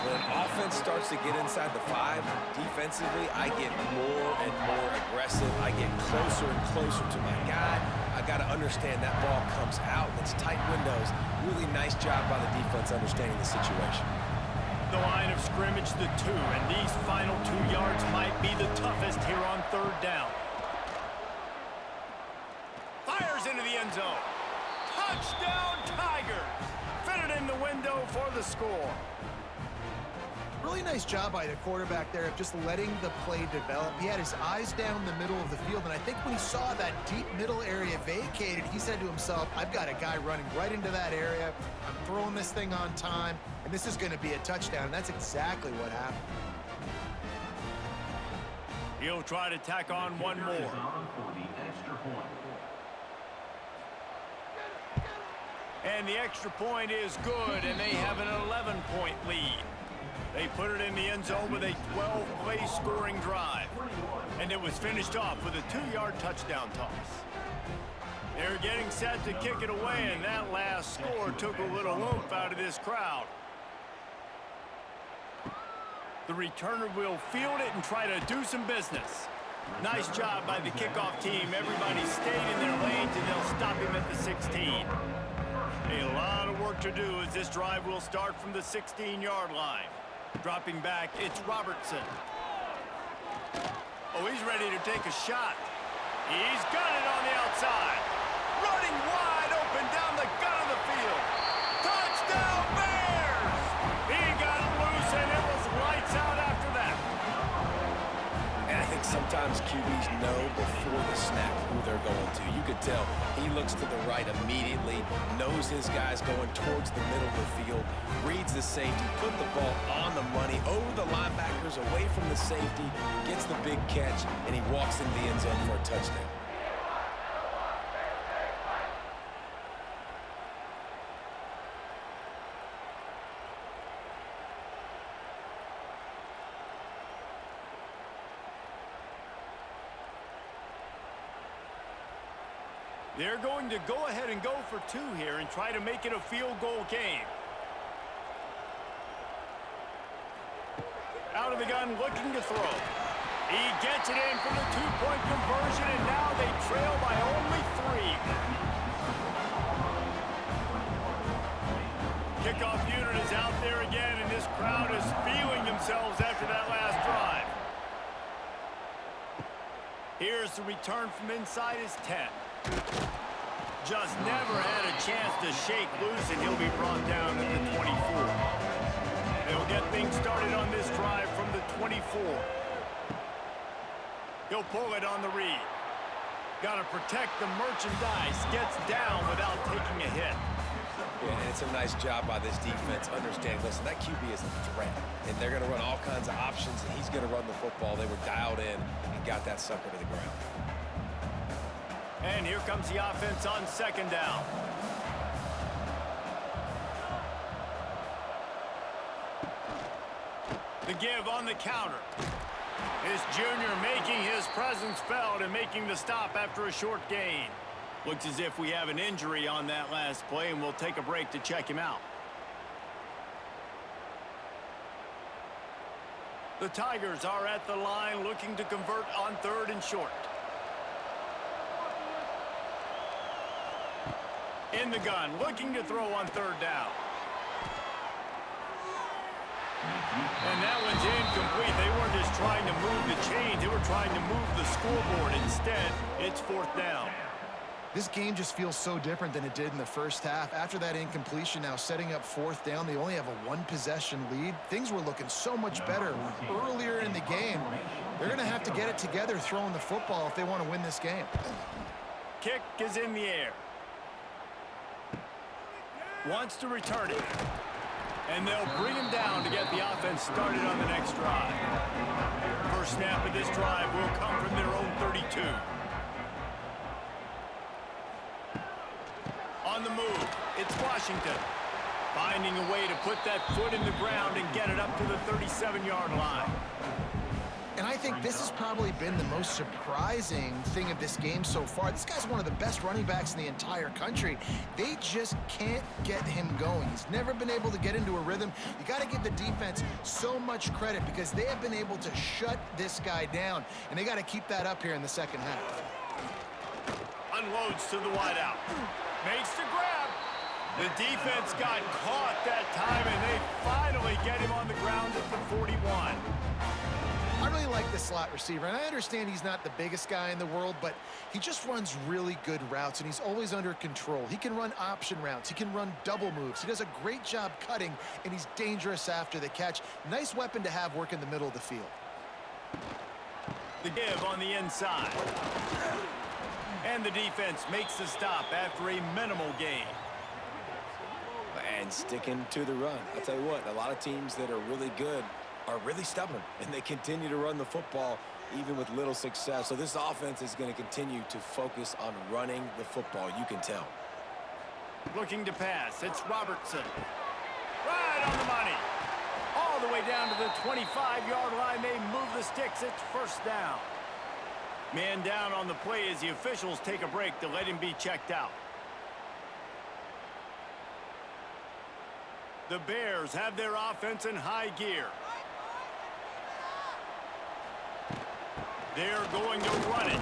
When offense starts to get inside the 5, defensively, I get more and more aggressive. I get closer and closer to my guy. I got to understand that ball comes out. It's tight windows. Really nice job by the defense understanding the situation. The line of scrimmage, the 2, and these final 2 yards might be the toughest here on 3rd down. Fires into the end zone. Touchdown, Tigers! Fitted in the window for the score. Really nice job by the quarterback there of just letting the play develop. He had his eyes down the middle of the field, and I think when he saw that deep middle area vacated, he said to himself, I've got a guy running right into that area. I'm throwing this thing on time, and this is going to be a touchdown. And that's exactly what happened. He'll try to tack on one more. And the extra point is good, and they have an 11-point lead. They put it in the end zone with a 12-play scoring drive. And it was finished off with a 2-yard touchdown toss. They're getting set to kick it away, and that last score took a little oomph out of this crowd. The returner will field it and try to do some business. Nice job by the kickoff team. Everybody stayed in their lanes, and they'll stop him at the 16. A lot of work to do as this drive will start from the 16-yard line. Dropping back, it's Robertson. Oh, he's ready to take a shot. He's got it on the outside. Running wide open down the gut of the field. Touchdown, Bears! He got loose, and it was lights out after that. And I think sometimes QBs know before the snap who they're going to. You could tell he looks to the right immediately, knows his guy's going towards the middle of the field, reads the safety, put the ball on the money, over the linebackers, away from the safety, gets the big catch, and he walks into the end zone for a touchdown. They're going to go ahead and go for 2 here and try to make it a field goal game. Out of the gun, looking to throw. He gets it in for the 2-point conversion, and now they trail by only 3. Kickoff unit is out there again, and this crowd is feeling themselves after that last drive. Here's the return from inside his 10. Just never had a chance to shake loose, and he'll be brought down at the 24. They'll get things started on this drive from the 24. He'll pull it on the read. Got to protect the merchandise. Gets down without taking a hit. Yeah, and it's a nice job by this defense understanding, listen, that QB is a threat, and they're going to run all kinds of options, and he's going to run the football. They were dialed in and got that sucker to the ground. And here comes the offense on 2nd down. The give on the counter. This junior making his presence felt and making the stop after a short gain. Looks as if we have an injury on that last play, and we'll take a break to check him out. The Tigers are at the line looking to convert on 3rd and short. In the gun, looking to throw on 3rd down. And that one's incomplete. They weren't just trying to move the chains. They were trying to move the scoreboard. Instead, it's 4th down. This game just feels so different than it did in the first half. After that incompletion, now setting up 4th down, they only have a 1-possession lead. Things were looking so much better earlier in the game. They're going to have to get it together throwing the football if they want to win this game. Kick is in the air. Wants to return it. And they'll bring him down to get the offense started on the next drive. First snap of this drive will come from their own 32. On the move, it's Washington. Finding a way to put that foot in the ground and get it up to the 37-yard line. And I think this has probably been the most surprising thing of this game so far. This guy's one of the best running backs in the entire country. They just can't get him going. He's never been able to get into a rhythm. You got to give the defense so much credit because they have been able to shut this guy down, and they got to keep that up here in the second half. Unloads to the wideout. Makes the grab. The defense got caught that time, and they finally get him on the ground at the 41. I really like the slot receiver, and I understand he's not the biggest guy in the world, but he just runs really good routes, and he's always under control. He can run option routes. He can run double moves. He does a great job cutting, and he's dangerous after the catch. Nice weapon to have work in the middle of the field. The give on the inside. And the defense makes the stop after a minimal gain. And sticking to the run. I'll tell you what, a lot of teams that are really good are really stubborn, and they continue to run the football even with little success. So this offense is going to continue to focus on running the football, you can tell. Looking to pass, it's Robertson. Right on the money. All the way down to the 25-yard line. They move the sticks. It's 1st down. Man down on the play as the officials take a break to let him be checked out. The Bears have their offense in high gear. They're going to run it.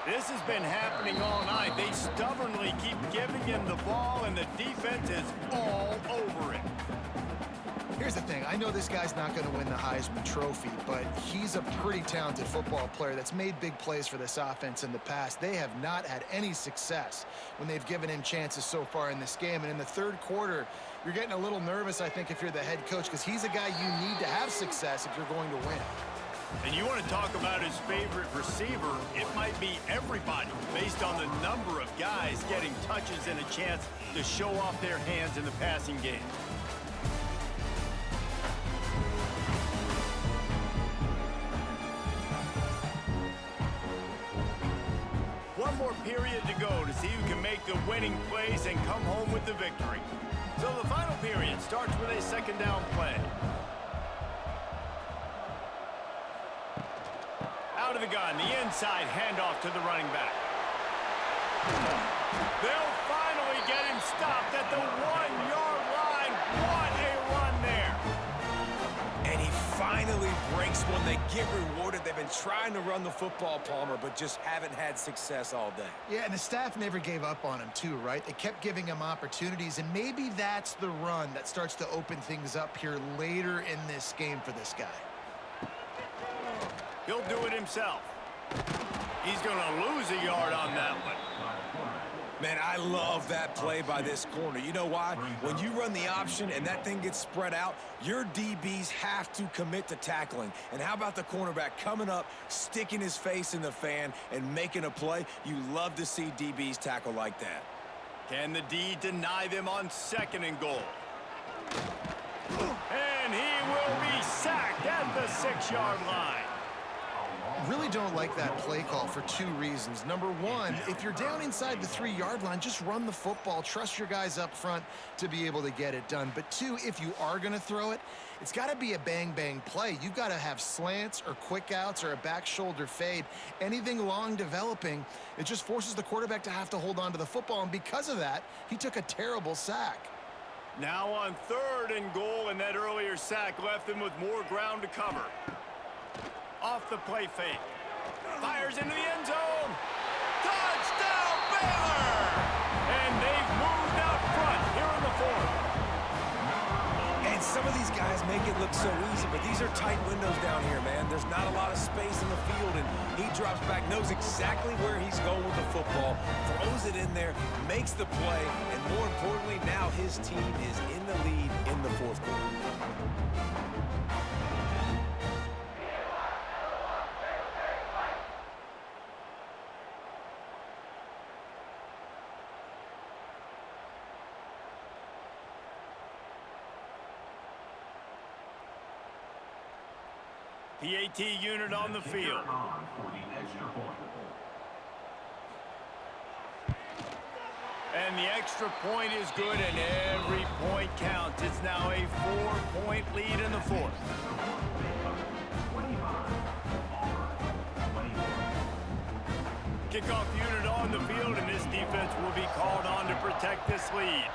This has been happening all night. They stubbornly keep giving him the ball, and the defense is all over it. Here's the thing. I know this guy's not going to win the Heisman Trophy, but he's a pretty talented football player that's made big plays for this offense in the past. They have not had any success when they've given him chances so far in this game. And in the 3rd quarter, you're getting a little nervous, I think, if you're the head coach, because he's a guy you need to have success if you're going to win. And you want to talk about his favorite receiver, it might be everybody based on the number of guys getting touches and a chance to show off their hands in the passing game. One more period to go to see who can make the winning plays and come home with the victory. So the final period starts with a 2nd down play. Out of the gun, the inside handoff to the running back. They'll finally get him stopped at the 1-yard line. What a run there. And he finally breaks one. They get rewarded. They've been trying to run the football, Palmer, but just haven't had success all day. Yeah, and the staff never gave up on him too, right? They kept giving him opportunities, and maybe that's the run that starts to open things up here later in this game for this guy. He'll do it himself. He's going to lose a yard on that one. Man, I love that play by this corner. You know why? When you run the option and that thing gets spread out, your DBs have to commit to tackling. And how about the cornerback coming up, sticking his face in the fan, and making a play? You love to see DBs tackle like that. Can the D deny them on 2nd and goal? And he will be sacked at the 6-yard line. Really don't like that play call for 2 reasons. Number one, if you're down inside the 3-yard line, just run the football. Trust your guys up front to be able to get it done. But 2, if you are going to throw it, it's got to be a bang-bang play. You've got to have slants or quick outs or a back shoulder fade. Anything long developing, it just forces the quarterback to have to hold on to the football. And because of that, he took a terrible sack. Now on 3rd and goal, and that earlier sack left them with more ground to cover. Off the play fake. Fires into the end zone. Touchdown, Baylor! And they've moved out front here in the 4th. And some of these guys make it look so easy, but these are tight windows down here, man. There's not a lot of space in the field, and he drops back, knows exactly where he's going with the football, throws it in there, makes the play, and more importantly, now his team is in the lead in the 4th quarter. PAT unit on the field. And the extra point is good, and every point counts. It's now a 4-point lead in the 4th. Kickoff unit on the field, and this defense will be called on to protect this lead.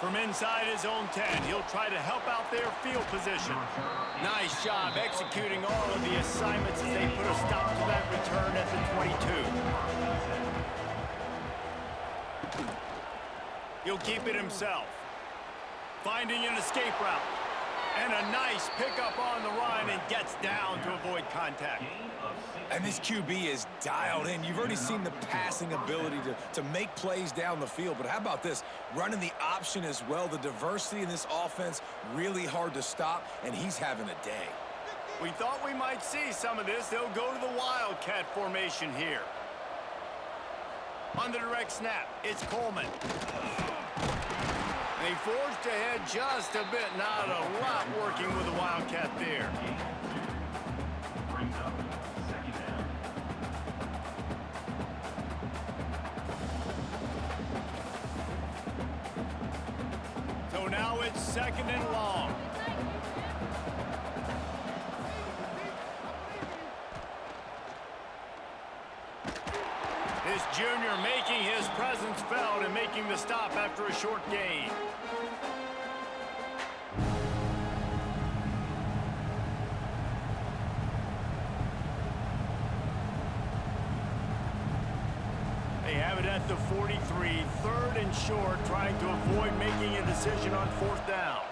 From inside his own 10, he'll try to help out their field position. Nice job executing all of the assignments as they put a stop to that return at the 22. He'll keep it himself. Finding an escape route. And a nice pickup on the run, and gets down to avoid contact. And this QB is dialed in. You've already seen the passing ability to make plays down the field. But how about this? Running the option as well. The diversity in this offense, really hard to stop, and he's having a day. We thought we might see some of this. They'll go to the Wildcat formation here. On the direct snap, it's Coleman. They forged ahead just a bit. Not a lot working with the Wildcat there. So now it's 2nd and long. This junior making his presence felt and making the stop after a short gain. They have it at the 43, 3rd and short, trying to avoid making a decision on 4th down.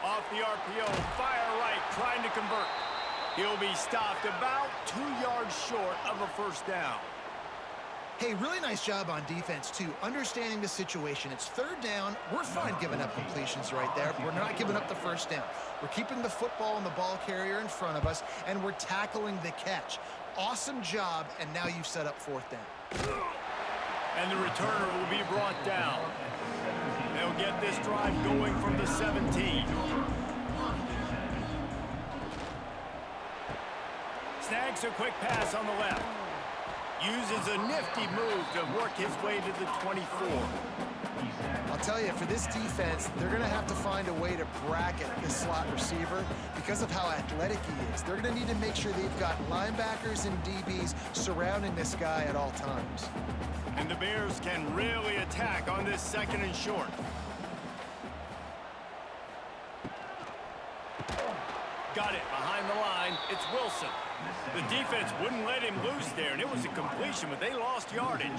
Off the RPO, fire right, trying to convert. He'll be stopped about 2 yards short of a 1st down. Hey, really nice job on defense, too. Understanding the situation. It's 3rd down. We're fine giving up completions right there. We're not giving up the 1st down. We're keeping the football and the ball carrier in front of us, and we're tackling the catch. Awesome job, and now you've set up 4th down. And the returner will be brought down. They'll get this drive going from the 17. Snags a quick pass on the left. Uses a nifty move to work his way to the 24. I'll tell you, for this defense, they're going to have to find a way to bracket this slot receiver because of how athletic he is. They're going to need to make sure they've got linebackers and DBs surrounding this guy at all times. And the Bears can really attack on this 2nd and short. Got it behind the line. It's Wilson. The defense wouldn't let him loose there, and it was a completion, but they lost yardage.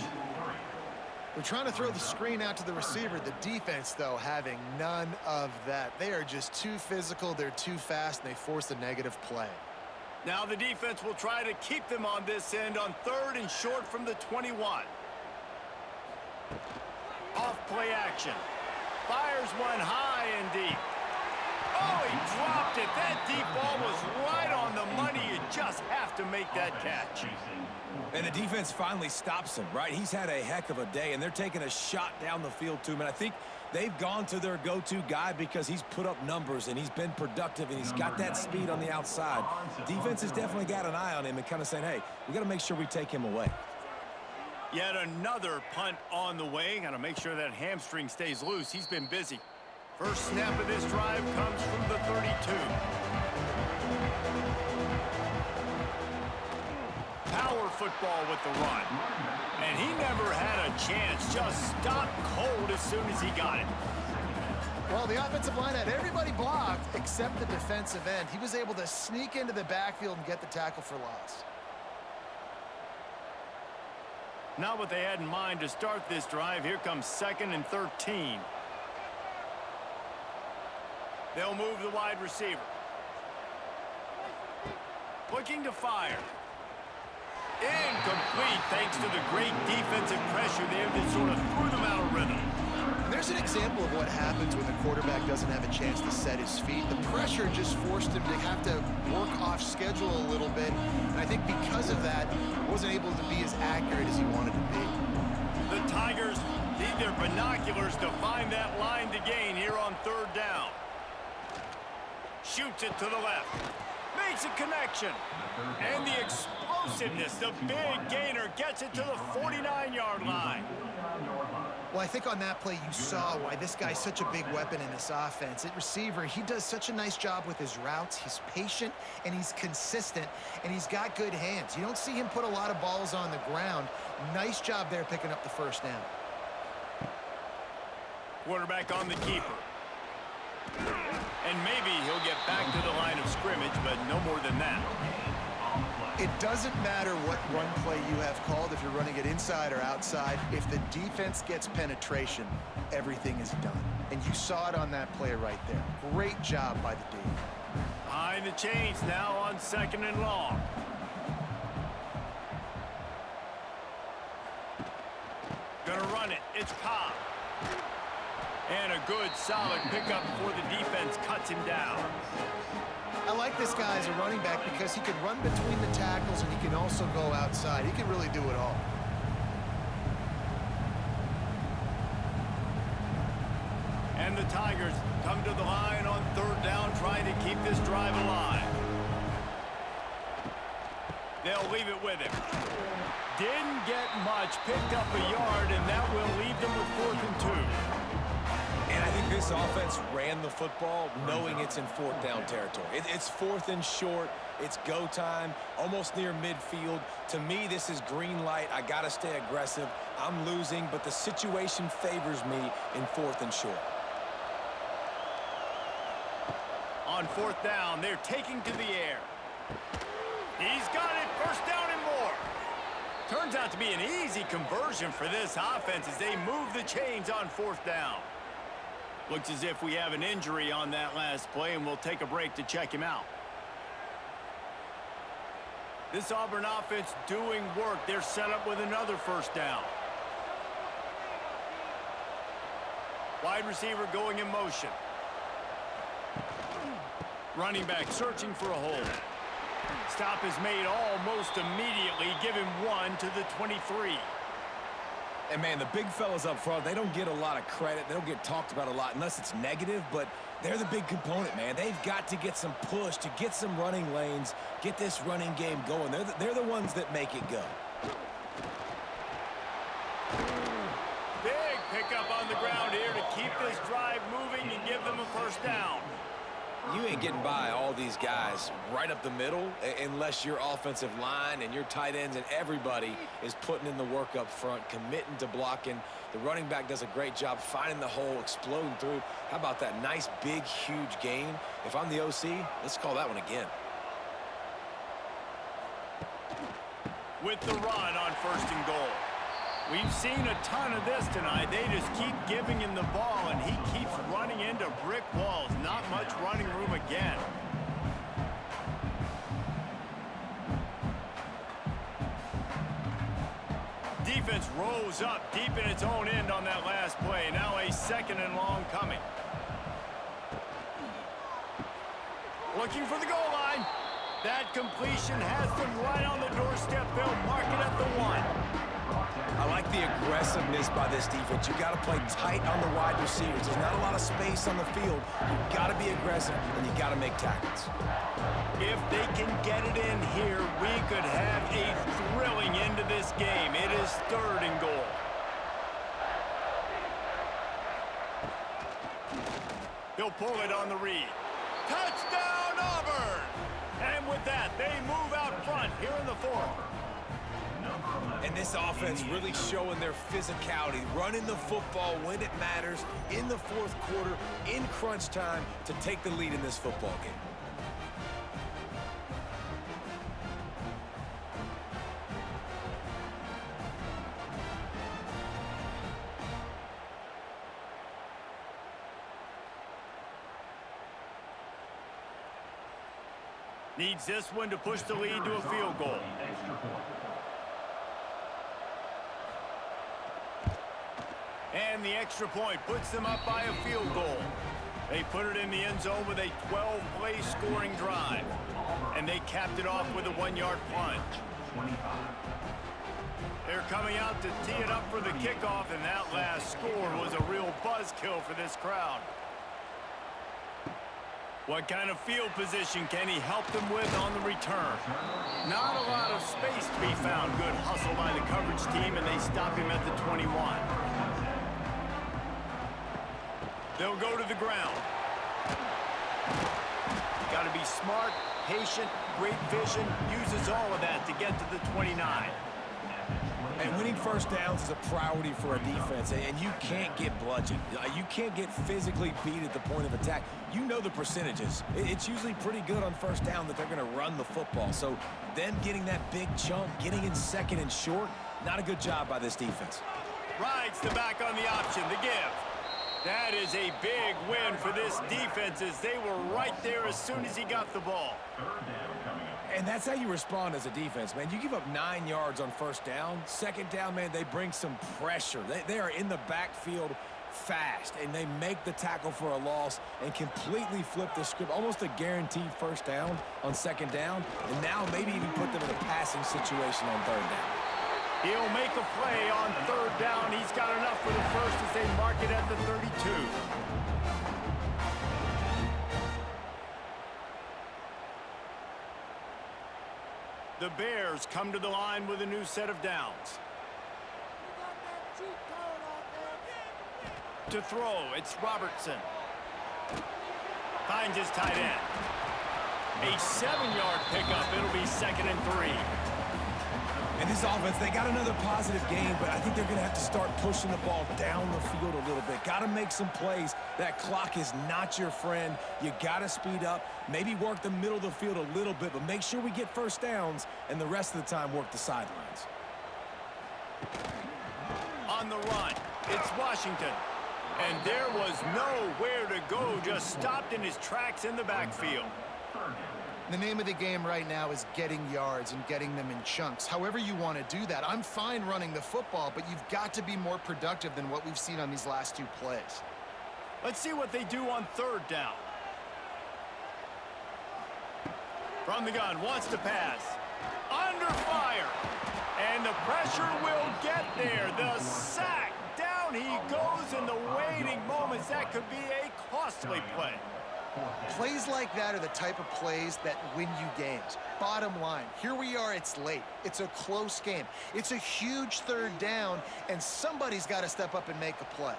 They're trying to throw the screen out to the receiver. The defense, though, having none of that. They are just too physical, they're too fast, and they force a negative play. Now the defense will try to keep them on this end on 3rd and short from the 21. Off play action. Fires one high and deep. Oh, he dropped it. That deep ball was right on the money. You just have to make that catch. And the defense finally stops him, right? He's had a heck of a day, and they're taking a shot down the field to him. And I think they've gone to their go-to guy because he's put up numbers, and he's been productive, and he's got that speed on the outside. Defense has definitely got an eye on him and kind of saying, hey, we got to make sure we take him away. Yet another punt on the way. Got to make sure that hamstring stays loose. He's been busy. First snap of this drive comes from the 32. Power football with the run. And he never had a chance. Just stopped cold as soon as he got it. Well, the offensive line had everybody blocked except the defensive end. He was able to sneak into the backfield and get the tackle for loss. Not what they had in mind to start this drive. Here comes 2nd and 13. They'll move the wide receiver. Looking to fire. Incomplete thanks to the great defensive pressure there that sort of threw them out of rhythm. And there's an example of what happens when the quarterback doesn't have a chance to set his feet. The pressure just forced him to have to work off schedule a little bit. And I think because of that, he wasn't able to be as accurate as he wanted to be. The Tigers need their binoculars to find that line to gain here on 3rd down. Shoots it to the left. Makes a connection. And the explosiveness, the big gainer, gets it to the 49-yard line. Well, I think on that play you saw why this guy's such a big weapon in this offense. At receiver, he does such a nice job with his routes. He's patient, and he's consistent, and he's got good hands. You don't see him put a lot of balls on the ground. Nice job there picking up the first down. Quarterback on the keeper. And maybe he'll get back to the line of scrimmage, but no more than that. It doesn't matter what run play you have called, if you're running it inside or outside. If the defense gets penetration, everything is done. And you saw it on that play right there. Great job by the D. Behind the chains now on 2nd and long. Gonna run it. It's Cobb. And a good, solid pickup before the defense cuts him down. I like this guy as a running back because he can run between the tackles and he can also go outside. He can really do it all. And the Tigers come to the line on 3rd down, trying to keep this drive alive. They'll leave it with him. Didn't get much, picked up a yard, and that will leave them with 4th and 2. And I think this offense ran the football knowing it's in 4th down territory. It's 4th and short. It's go time, almost near midfield. To me, this is green light. I got to stay aggressive. I'm losing, but the situation favors me in 4th and short. On 4th down, they're taking to the air. He's got it, 1st down and more. Turns out to be an easy conversion for this offense as they move the chains on 4th down. Looks as if we have an injury on that last play, and we'll take a break to check him out. This Auburn offense doing work. They're set up with another 1st down. Wide receiver going in motion. Running back searching for a hole. Stop is made almost immediately. Give him 1 to the 23. And, man, the big fellas up front, they don't get a lot of credit. They don't get talked about a lot unless it's negative, but they're the big component, man. They've got to get some push, to get some running lanes, get this running game going. They're the ones that make it go. Big pickup on the ground here to keep this drive moving and give them a 1st down. You ain't getting by all these guys right up the middle unless your offensive line and your tight ends and everybody is putting in the work up front, committing to blocking. The running back does a great job finding the hole, exploding through. How about that nice, big, huge gain? If I'm the OC, let's call that one again. With the run on 1st and goal. We've seen a ton of this tonight. They just keep giving him the ball, and he keeps running into brick walls. Not much running room again. Defense rose up deep in its own end on that last play. Now a 2nd and long coming. Looking for the goal line. That completion has them right on the doorstep. They'll mark it at the 1. I like the aggressiveness by this defense. You got to play tight on the wide receivers. There's not a lot of space on the field. You got to be aggressive, and you got to make tackles. If they can get it in here, we could have a thrilling end to this game. It is 3rd and goal. He'll pull it on the read. Touchdown, Auburn! And with that, they move out front here in the fourth. And this offense really showing their physicality, running the football when it matters, in the fourth quarter, in crunch time, to take the lead in this football game. Needs this one to push the lead to a field goal. And the extra point puts them up by a field goal. They put it in the end zone with a 12-play scoring drive. And they capped it off with a 1-yard plunge. They're coming out to tee it up for the kickoff, and that last score was a real buzzkill for this crowd. What kind of field position can he help them with on the return? Not a lot of space to be found. Good hustle by the coverage team, and they stop him at the 21. They'll go to the ground. Got to be smart, patient, great vision, uses all of that to get to the 29. And winning first downs is a priority for a defense, and you can't get bludgeoned. You can't get physically beat at the point of attack. You know the percentages. It's usually pretty good on first down that they're going to run the football. So them getting that big chunk, getting in second and short, not a good job by this defense. Rides the back on the option, the give. That is a big win for this defense as they were right there as soon as he got the ball. And that's how you respond as a defense, man. You give up 9 yards on first down. Second down, man, they bring some pressure. They are in the backfield fast, and they make the tackle for a loss and completely flip the script. Almost a guaranteed first down on second down, and now maybe even put them in a passing situation on third down. He'll make a play on third down. He's got enough for the first as they mark it at the 32. The Bears come to the line with a new set of downs. To throw, it's Robertson. Finds his tight end. A 7-yard pickup. It'll be 2nd and 3. And this offense, they got another positive game, but I think they're going to have to start pushing the ball down the field a little bit. Got to make some plays. That clock is not your friend. You got to speed up, maybe work the middle of the field a little bit, but make sure we get first downs, and the rest of the time work the sidelines. On the run, it's Washington. And there was nowhere to go, just stopped in his tracks in the backfield. The name of the game right now is getting yards and getting them in chunks. However you want to do that. I'm fine running the football, but you've got to be more productive than what we've seen on these last 2 plays. Let's see what they do on third down. From the gun, wants to pass. Under fire. And the pressure will get there. The sack. Down he goes in the waiting moments. That could be a costly play. Plays like that are the type of plays that win you games. Bottom line, here we are, it's late. It's a close game. It's a huge third down, and somebody's got to step up and make a play.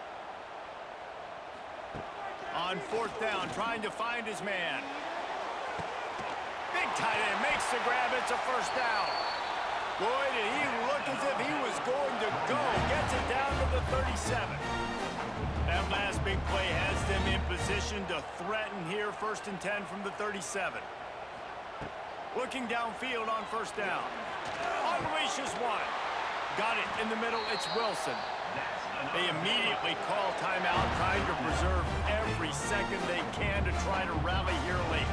On fourth down, trying to find his man. Big tight end makes the grab. It's a first down. Boy, did he look as if he was going to go. Gets it down to the 37. That last big play has them in position to threaten here. 1st and 10 from the 37. Looking downfield on first down. Unleashes one. Got it in the middle. It's Wilson. They immediately call timeout, trying to preserve every second they can to try to rally here late.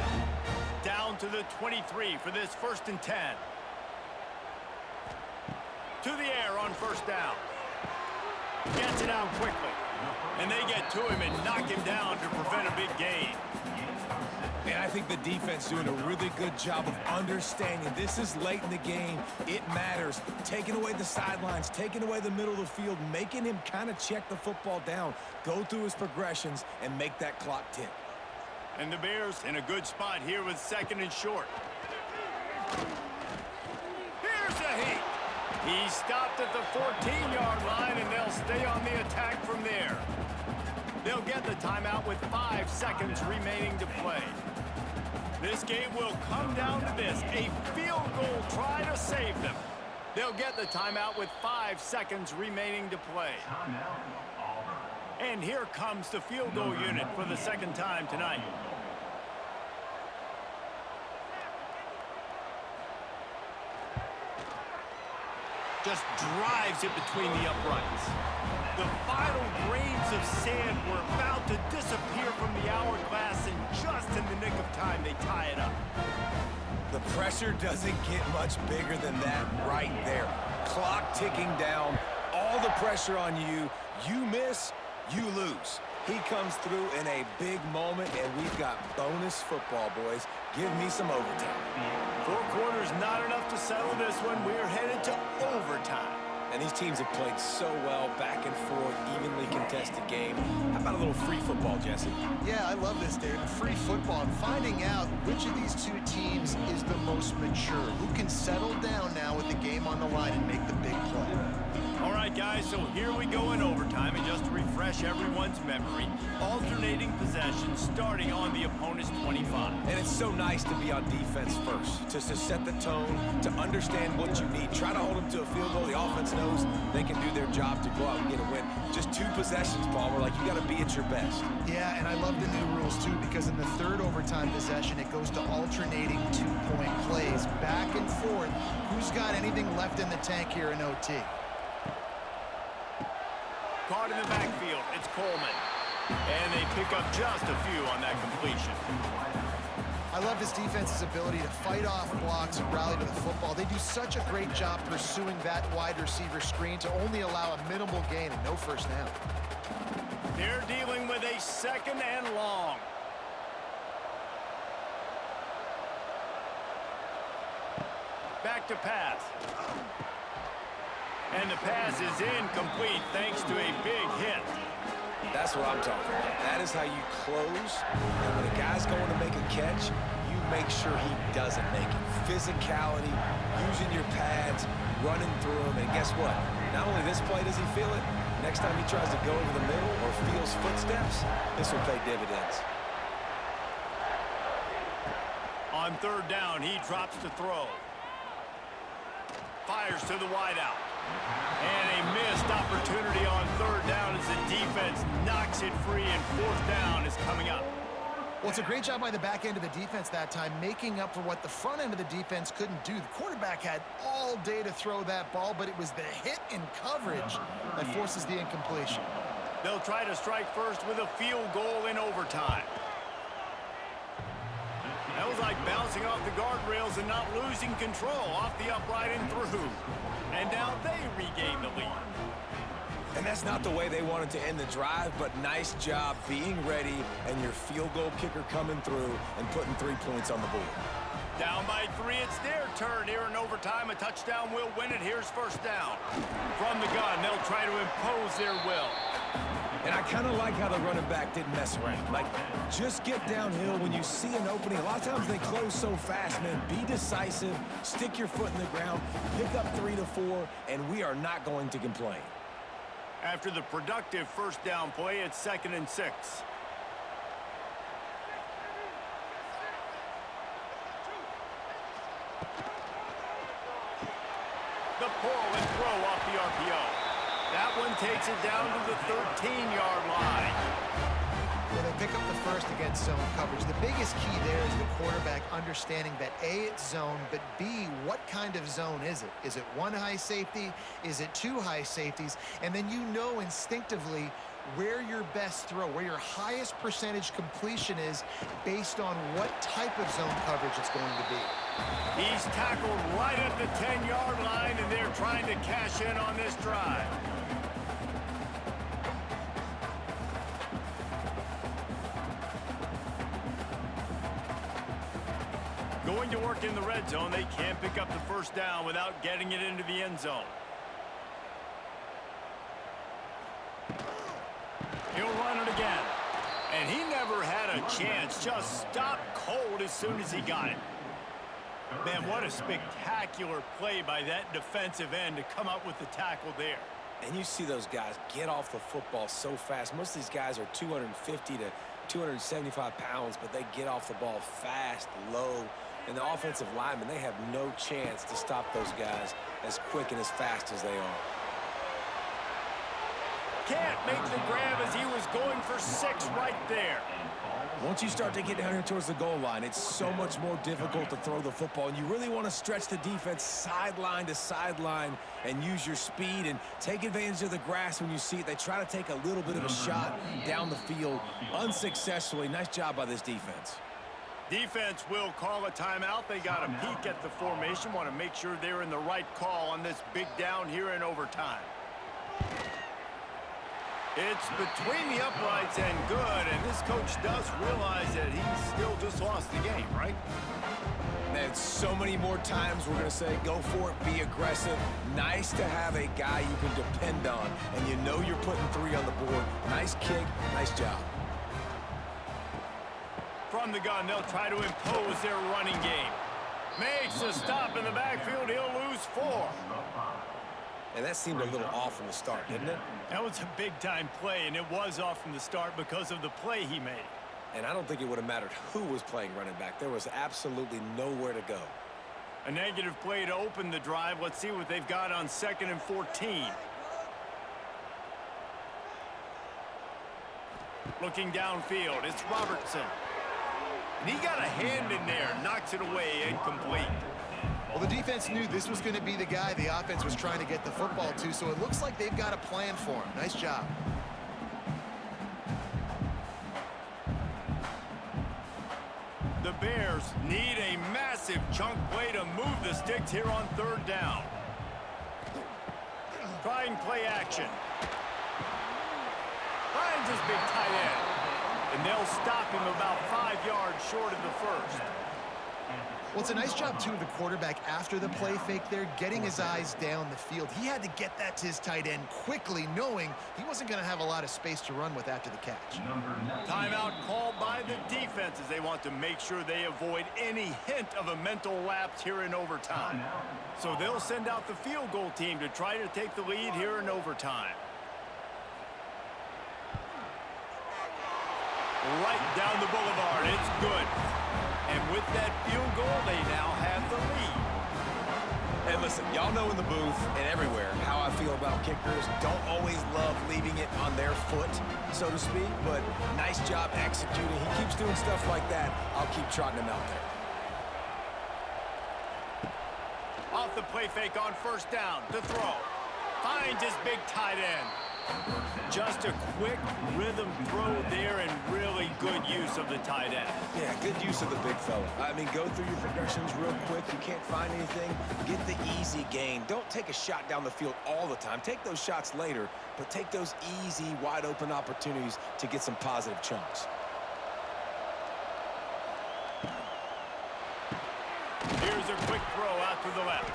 Down to the 23 for this 1st and 10. To the air on first down. Gets it out quickly. And they get to him and knock him down to prevent a big gain. And I think the defense doing a really good job of understanding this is late in the game. It matters. Taking away the sidelines, taking away the middle of the field, making him kind of check the football down, go through his progressions, and make that clock tick. And the Bears in a good spot here with 2nd and short. Here's a heat. He stopped at the 14-yard line, and they'll stay on the attack from there. They'll get the timeout with 5 seconds remaining to play. This game will come down to this, a field goal try to save them. They'll get the timeout with 5 seconds remaining to play. Timeout, Auburn. And here comes the field goal unit for the second time tonight. Just drives it between the uprights. The final grains of sand were about to disappear from the hourglass, and just in the nick of time, they tie it up. The pressure doesn't get much bigger than that right there. Clock ticking down, all the pressure on you. You miss, you lose. He comes through in a big moment, and we've got bonus football, boys. Give me some overtime. 4 quarters not enough to settle this one. We're headed to overtime. And these teams have played so well, back and forth, evenly contested game. How about a little free football, Jesse? Yeah, I love this, David. Free football and finding out which of these two teams is the most mature. Who can settle down now with the game on the line and make the big play. All right, guys, so here we go in overtime. And just to refresh everyone's memory, alternating possessions starting on the opponent's 25. And it's so nice to be on defense first, to set the tone, to understand what you need. Try to hold them to a field goal. The offense knows they can do their job to go out and get a win. Just 2 possessions, Palmer. Like, you got to be at your best. Yeah, and I love the new rules, too, because in the third overtime possession, it goes to alternating 2-point plays. Back and forth. Who's got anything left in the tank here in OT? Caught in the backfield, it's Coleman. And they pick up just a few on that completion. I love this defense's ability to fight off blocks and rally to the football. They do such a great job pursuing that wide receiver screen to only allow a minimal gain and no first down. They're dealing with a 2nd and long. Back to pass. And the pass is incomplete thanks to a big hit. That's what I'm talking about. That is how you close. And when a guy's going to make a catch, you make sure he doesn't make it. Physicality, using your pads, running through them. And guess what? Not only this play does he feel it, next time he tries to go over the middle or feels footsteps, this will pay dividends. On 3rd down, he drops to throw. Fires to the wideout. And a missed opportunity on 3rd down as the defense knocks it free, and 4th down is coming up. Well, it's a great job by the back end of the defense that time, making up for what the front end of the defense couldn't do. The quarterback had all day to throw that ball, but it was the hit in coverage that forces the incompletion. They'll try to strike first with a field goal in overtime. That was like bouncing off the guardrails and not losing control off the upright and through. And now they regain the lead. And that's not the way they wanted to end the drive, but nice job being ready and your field goal kicker coming through and putting 3 points on the board. Down by 3, it's their turn here in overtime. A touchdown will win it. Here's 1st down. From the gun, they'll try to impose their will. And I kind of like how the running back didn't mess around. Like, just get downhill when you see an opening. A lot of times they close so fast, man. Be decisive, stick your foot in the ground, pick up 3 to 4, and we are not going to complain. After the productive 1st down play, it's 2nd and 6. The pull and throw off the RPO. That one takes it down to the 13-yard line. Well, they pick up the first against zone coverage. The biggest key there is the quarterback understanding that A, it's zone, but B, what kind of zone is it? Is it 1 high safety? Is it 2 high safeties? And then you know instinctively where your best throw, where your highest percentage completion is based on what type of zone coverage it's going to be. He's tackled right at the 10-yard line, and they're trying to cash in on this drive. Going to work in the red zone, they can't pick up the 1st down without getting it into the end zone. He'll run it again. And he never had a chance. Just stopped cold as soon as he got it. Man, what a spectacular play by that defensive end to come up with the tackle there. And you see those guys get off the football so fast. Most of these guys are 250 to 275 pounds, but they get off the ball fast, low. And the offensive linemen, they have no chance to stop those guys as quick and as fast as they are. Can't make the grab as he was going for 6 right there. Once you start to get down here towards the goal line, it's so much more difficult to throw the football, and you really want to stretch the defense sideline to sideline and use your speed and take advantage of the grass when you see it. They try to take a little bit of a shot down the field unsuccessfully. Nice job by this defense. Defense will call a timeout. They got a peek at the formation, want to make sure they're in the right call on this big down here in overtime. It's between the uprights and good, and this coach does realize that he still just lost the game, right? And so many more times we're going to say, go for it, be aggressive. Nice to have a guy you can depend on, and you know you're putting 3 on the board. Nice kick, nice job. From the gun, they'll try to impose their running game. Makes a stop in the backfield. He'll lose 4. And that seemed a little off from the start, didn't it? That was a big-time play, and it was off from the start because of the play he made. And I don't think it would have mattered who was playing running back. There was absolutely nowhere to go. A negative play to open the drive. Let's see what they've got on 2nd and 14. Looking downfield, it's Robertson. And he got a hand in there, knocks it away, incomplete. Well, the defense knew this was going to be the guy the offense was trying to get the football to, so it looks like they've got a plan for him. Nice job. The Bears need a massive chunk play to move the sticks here on 3rd down. Trying play action. Finds his big tight end. And they'll stop him about 5 yards short of the first. Well, it's a nice job, too, of the quarterback after the play fake there, getting his eyes down the field. He had to get that to his tight end quickly, knowing he wasn't going to have a lot of space to run with after the catch. Timeout called by the defense as they want to make sure they avoid any hint of a mental lapse here in overtime. So they'll send out the field goal team to try to take the lead here in overtime. Right down the boulevard, it's good. And with that field goal, they now have the lead. And listen, y'all know in the booth and everywhere how I feel about kickers. Don't always love leaving it on their foot, so to speak, but nice job executing. He keeps doing stuff like that. I'll keep trotting him out there. Off the play fake on 1st down, to throw. Finds his big tight end. Just a quick rhythm throw there and really good use of the tight end. Yeah, good use of the big fella. I mean, go through your progressions real quick. You can't find anything. Get the easy gain. Don't take a shot down the field all the time. Take those shots later, but take those easy, wide-open opportunities to get some positive chunks. Here's a quick throw out to the left.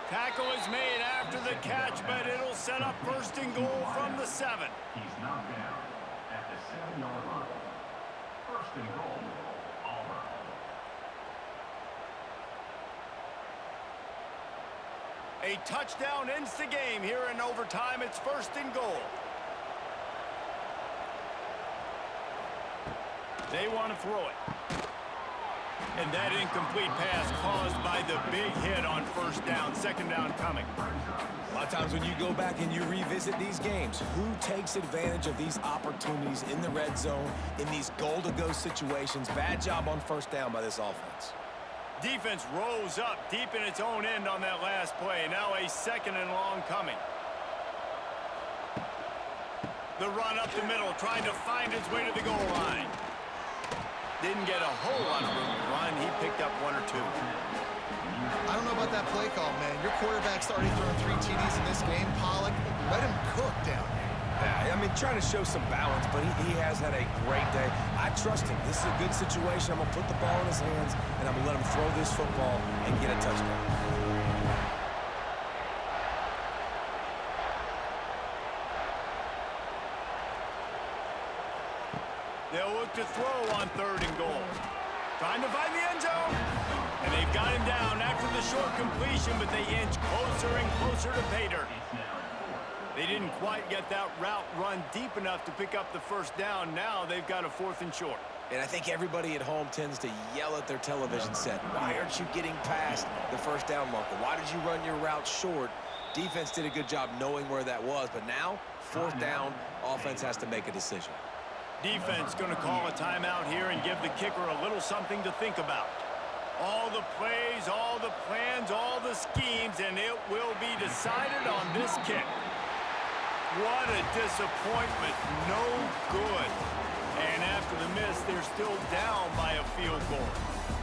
Tackle is made after the catch, but it'll set up 1st and goal from the 7. He's knocked down at the 7-yard line. 1st and goal, Auburn. A touchdown ends the game here in overtime. It's 1st and goal. They want to throw it. And that incomplete pass caused by the big hit on 1st down. 2nd down coming. A lot of times when you go back and you revisit these games, who takes advantage of these opportunities in the red zone, in these goal-to-go situations? Bad job on 1st down by this offense. Defense rose up deep in its own end on that last play. Now a 2nd and long coming. The run up the middle, trying to find his way to the goal line. Didn't get a whole lot of room to run. He picked up 1 or 2. I don't know about that play call, man. Your quarterback's already thrown 3 TDs in this game. Pollock, let him cook down there. Yeah, I mean, trying to show some balance, but he has had a great day. I trust him. This is a good situation. I'm going to put the ball in his hands, and I'm going to let him throw this football and get a touchdown. They'll look to throw on 3rd and goal. Trying to find the end zone. And they've got him down after the short completion, but they inch closer and closer to pay dirt. It's now 4th They didn't quite get that route run deep enough to pick up the first down. Now they've got a 4th and short. And I think everybody at home tends to yell at their television set. Why aren't you getting past the first down marker? Why did you run your route short? Defense did a good job knowing where that was, but now, 4th down, offense has to make a decision. Defense going to call a timeout here and give the kicker a little something to think about. All the plays, all the plans, all the schemes, and it will be decided on this kick. What a disappointment. No good. And after the miss, they're still down by a field goal.